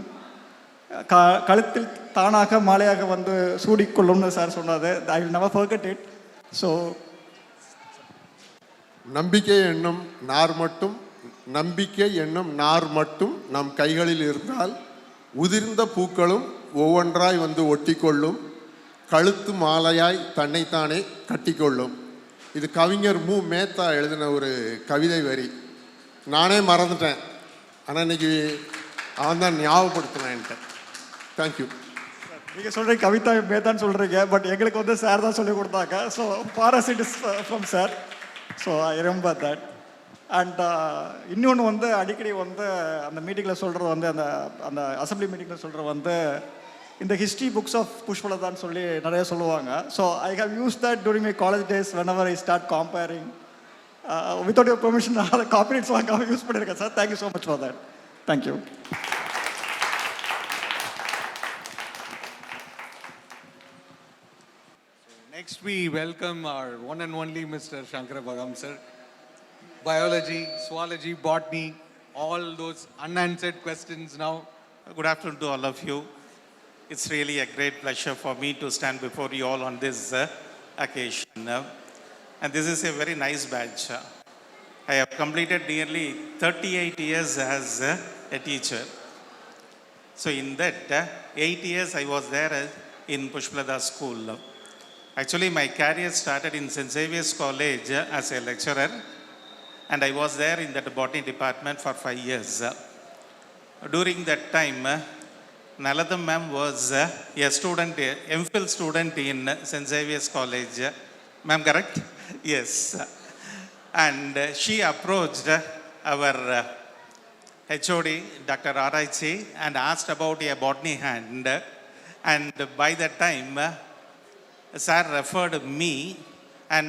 கழுத்தில் தானாக மாலையாக வந்து சூடிக்கொள்ளும்னு சார் சொன்னாது. I will never forget it. So நம்பிக்கை என்னும் நார் மட்டும் நம் கைகளில் இருந்தால் உதிர்ந்த பூக்களும் ஒவ்வொன்றாய் வந்து ஒட்டிக்கொள்ளும், கழுத்து மாலையாய் தன்னைத்தானே கட்டிக்கொள்ளும். இது கவிஞர் மு. மேத்தா எழுதின ஒரு கவிதை வரி. நானே மறந்துட்டேன், ஆனால் இன்னைக்கு அவன் தான் ஞாபகப்படுத்தினேன்ட்டு. தேங்க்யூ. நீங்கள் சொல்கிறீங்க கவிதா மேத்தான்னு சொல்கிறீங்க, பட் எங்களுக்கு வந்து சார் தான் சொல்லி கொடுத்தாங்க. So for us it is from sir. So I remember that. And இன்னொன்று வந்து அடிக்கடி வந்து அந்த மீட்டிங்கில் சொல்கிறது வந்து அந்த அந்த அசம்பிளி மீட்டிங்கில் சொல்கிறது வந்து இந்த ஹிஸ்ட்ரி புக்ஸ் ஆஃப் புஷ்பலதான்னு சொல்லி நிறைய சொல்லுவாங்க. So I have use that during my college days whenever I start comparing. Without your permission அதை காப்பிரைட்ஸ் வாங்காமல் யூஸ் பண்ணியிருக்கேன் sir. Thank you so much for that. Thank you. Next we welcome our one and only Mr. Shankara Bhagam sir. Biology, zoology, botany, all those unanswered questions now. Good afternoon to all of you. It's really a great pleasure for me to stand before you all on this occasion. And this is a very nice batch. I have completed nearly 38 years as a teacher. So in that 8 years I was there in Pushpalada school. Actually my career started in St. Xavier's College as a lecturer, and I was there in that botany department for 5 years. During that time, Naladam ma'am was a student, MPhil student in St. Xavier's College. Ma'am, correct? Yes. And she approached our HOD, Dr. Araichi, and asked about a botany hand. And by that time, sir referred me,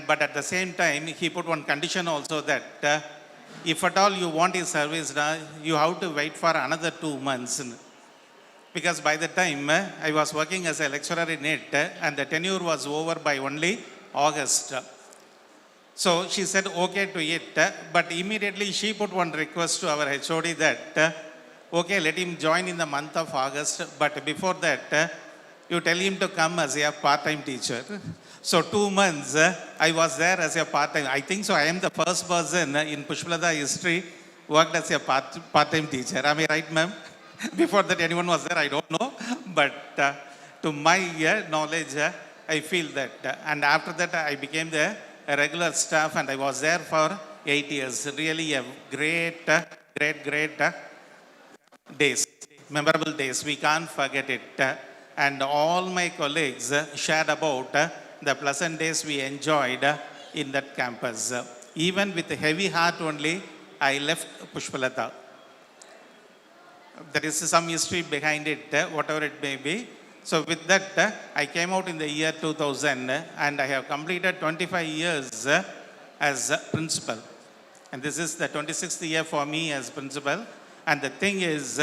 but at the same time, he put one condition also that if at all you want his service, you have to wait for another 2 months. Because by the time I was working as a lecturer in it, and the tenure was over by only August. So she said okay to it, but immediately she put one request to our HOD that, okay, let him join in the month of August, but before that, you tell him to come as a part-time teacher. So 2 months, I was there as a part-time. I think so I am the first person in Pushpalada history worked as a part-time teacher. Am I right, ma'am? Before that anyone was there, I don't know. But to my knowledge, I feel that. And after that, I became the regular staff, and I was there for 8 years. Really a great days, memorable days. We can't forget it. And all my colleagues shared about the pleasant days we enjoyed in that campus. Even with a heavy heart only, I left Pushpalada. There is some history behind it, whatever it may be. So with that, I came out in the year 2000, and I have completed 25 years as principal. And this is the 26th year for me as principal. And the thing is,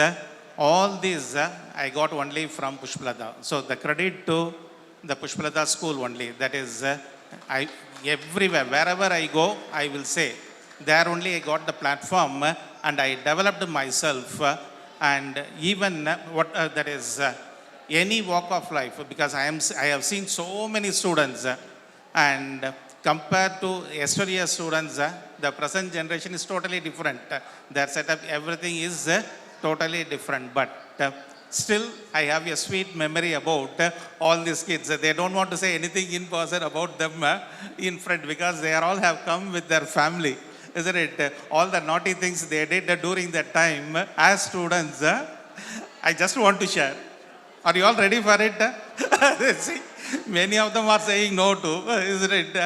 all this I got only from Pushpalada. So the credit to the Pushpalada school only. That is, everywhere, wherever I go, I will say, there only I got the platform, and I developed myself, and even that is any walk of life, because I have seen so many students, and compared to yesterday's students, the present generation is totally different. Their setup, everything is totally different. But still, I have a sweet memory about all these kids. They don't want to say anything in person about them in front, because they all have come with their family. Isn't it? All the naughty things they did during that time as students, I just want to share. Are you all ready for it? See, many of them are saying no to, isn't it?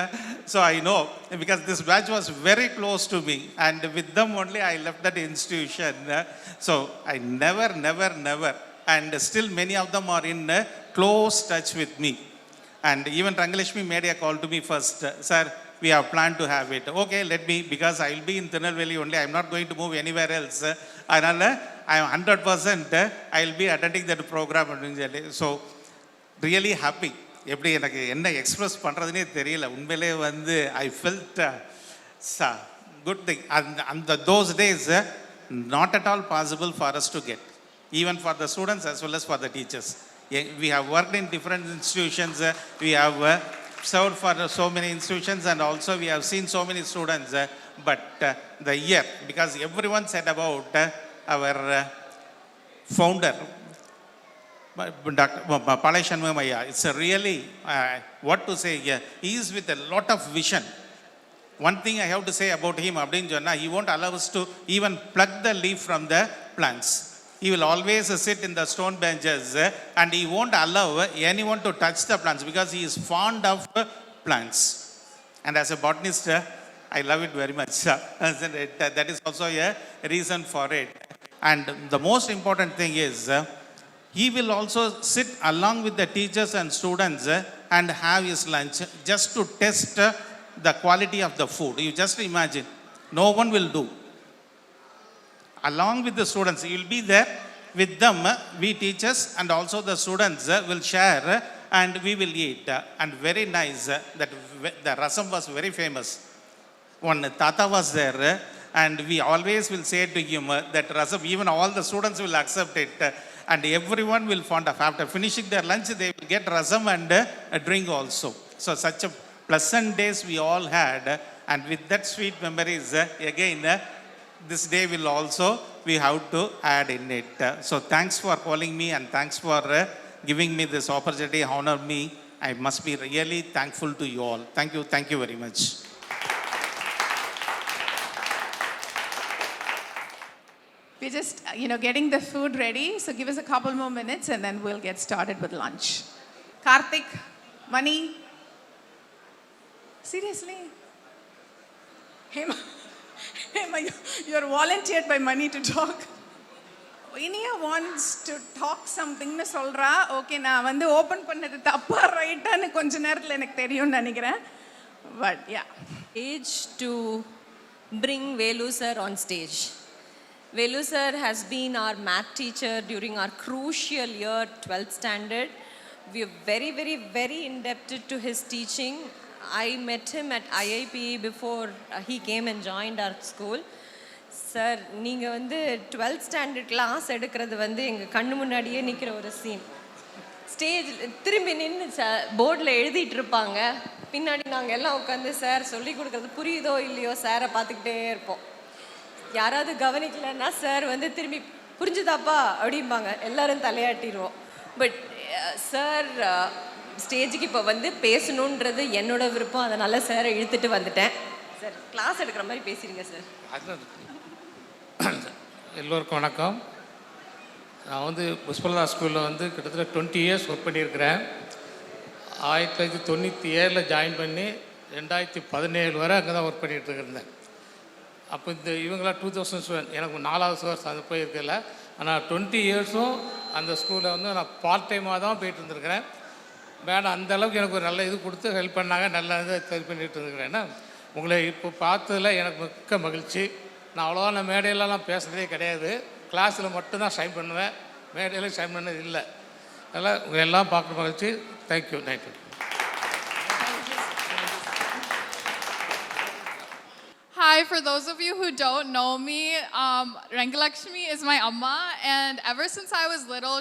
So I know, because this batch was very close to me, and with them only I left that institution. So I never, and still many of them are in close touch with me. And even Rangalakshmi made a call to me first, sir, we have planned to have it. Okay, let me, because I will be in Tirunelveli only, I am not going to move anywhere else. I am 100%, I will be attending that program. So really happy. எப்படி எனக்கு என்ன express பண்ணுறதுனே தெரியல. உண்மையிலே வந்து I felt good thing. And those days, not at all possible for us to get, even for the students as well as for the teachers. We have worked in different institutions. We have served for so many institutions, and also we have seen so many students. But the year, because everyone said about our founder, Dr. Palai Shanmugam Ayya, it's a really, what to say, he is with a lot of vision. One thing I have to say about him, he won't allow us to even pluck the leaf from the plants. He will always sit in the stone benches and he won't allow anyone to touch the plants because he is fond of plants. And as a botanist, I love it very much. That is also a reason for it. And the most important thing is, he will also sit along with the teachers and students and have his lunch just to test the quality of the food. You just imagine, no one will do. Along with the students, you will be there with them. We teachers and also the students will share and we will eat. And very nice, that the rasam was very famous. One Tata was there and we always will say to him that rasam, even all the students will accept it. And everyone will fond of. After finishing their lunch, they will get rasam and a drink also. So such a pleasant days we all had, and with that sweet memories, again, this day will also, we have to add in it. So thanks for calling me and thanks for giving me this opportunity, honor me. I must be really thankful to you all. Thank you very much. We're just, getting the food ready. So give us a couple more minutes and then we'll get started with lunch. Karthik, Mani. Seriously? Hema, you're volunteered by Mani to talk. Inia wants to talk something nu solra. Okay, na vandu open pannadhu thappa right nu konja nerathila enak theriyum nenikiren. But yeah. Age to bring Velu sir on stage. Velu sir has been our math teacher during our crucial year, 12th standard. We are very, very, very indebted to his teaching. I met him at IIP before he came and joined our school. Sir, நீங்கள் வந்து 12th standard class எடுக்கிறது வந்து எங்கள் கண்ணு முன்னாடியே நிற்கிற ஒரு scene. Stage திரும்பி நின்று போர்டில் எழுதிட்டு இருப்பாங்க, பின்னாடி நாங்கள் எல்லாம் உட்காந்து சார் சொல்லி கொடுக்குறது புரியுதோ இல்லையோ சாரை பார்த்துக்கிட்டே இருப்போம். யாராவது கவனிக்கலைன்னா சார் வந்து திரும்பி புரிஞ்சுதாப்பா அப்படிம்பாங்க, எல்லாரும் தலையாட்டிடுவோம். பட் சார் ஸ்டேஜுக்கு இப்போ வந்து பேசணுன்றது என்னோட விருப்பம், அதனால் சாரை இழுத்துட்டு வந்துட்டேன். சார் கிளாஸ் எடுக்கிற மாதிரி பேசிடுங்க சார். எல்லோருக்கும் வணக்கம். நான் வந்து புஷ்பலதா ஸ்கூலில் வந்து கிட்டத்தட்ட 20 இயர்ஸ் ஒர்க் பண்ணியிருக்கிறேன். 1997 ஜாயின் பண்ணி 2017 வரை அங்கே தான் ஒர்க் பண்ணிகிட்டு இருந்தேன். அப்போ இவங்களாம் 2000 எனக்கு 4வது வருஷம் அது போயிருக்கல. ஆனால் 20 இயர்ஸும் அந்த ஸ்கூலில் வந்து நான் பார்ட் டைமாக தான் போயிட்டு இருந்திருக்கிறேன். மேடம் அந்தளவுக்கு எனக்கு ஒரு நல்ல இது கொடுத்து ஹெல்ப் பண்ணாங்க, நல்லா இதை சரி பண்ணிகிட்டு இருந்துக்கிறேன். ஏன்னா உங்களை இப்போ பார்த்ததில் எனக்கு மிக்க மகிழ்ச்சி. நான் அவ்வளோவா நான் மேடையிலலாம் பேசுகிறதே கிடையாது, கிளாஸில் மட்டும்தான் ஷைன் பண்ணுவேன், மேடையில் ஷைன் பண்ணது இல்லை. அதனால் உங்களை எல்லாம் பார்க்க மகிழ்ச்சி. Thank you. Hi, for those of you who don't know me, Rangalakshmi is my amma, and ever since I was little,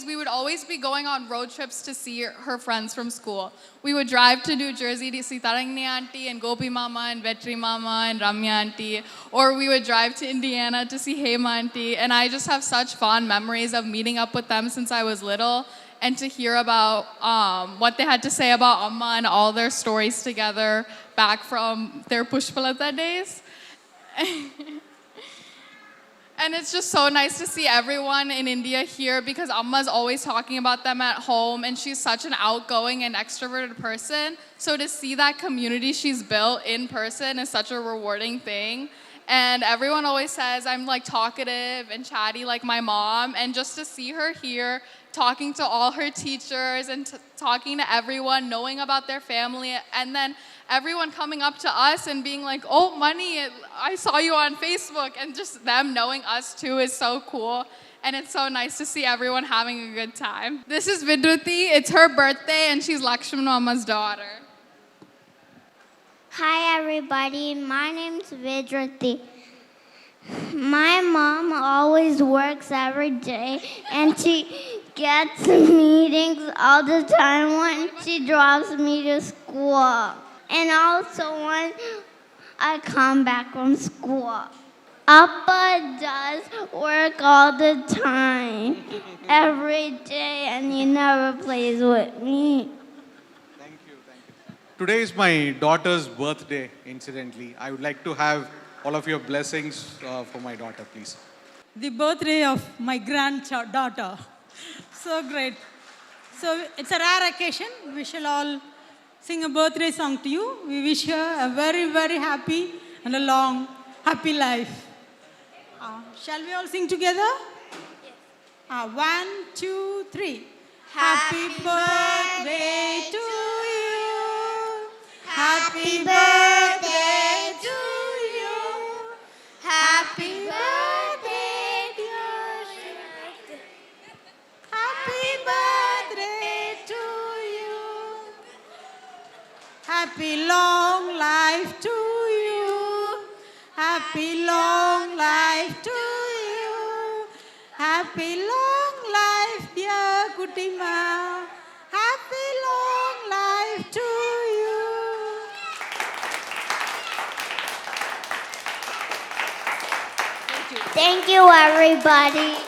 we would always be going on road trips to see her friends from school. We would drive to New Jersey to see Tarangini auntie and Gopi mama and Vetri mama and Ramya auntie, or we would drive to Indiana to see Hema auntie, and I just have such fond memories of meeting up with them since I was little, and to hear about what they had to say about Amma and all their stories together back from their Pushpalata days. And it's just so nice to see everyone in India here because Amma's always talking about them at home and she's such an outgoing and extroverted person. So to see that community she's built in person is such a rewarding thing. And everyone always says I'm like talkative and chatty like my mom, and just to see her here talking to all her teachers and talking to everyone, knowing about their family, and then everyone coming up to us and being like, oh, Money, I saw you on Facebook, and just them knowing us too is so cool. And it's so nice to see everyone having a good time. This is Vidruti. It's her birthday, and she's Lakshman Mama's daughter. Hi everybody, my name's Vidruti. My mom always works every day and she gets meetings all the time when she drops me to school. And also when I come back from school. Appa does work all the time, every day, and he never plays with me. Today is my daughter's birthday, incidentally. I would like to have all of your blessings for my daughter, please. The birthday of my granddaughter. So great. So it's a rare occasion. We shall all sing a birthday song to you. We wish her a very, very happy and a long, happy life. Shall we all sing together? Yes. 1, 2, 3. Happy birthday to you. Happy birthday to you. Happy birthday, dear Shri. Happy birthday to you. Happy long life to you. Happy long life to you. Happy long life, dear Kutima. Happy long life to you. Thank you everybody.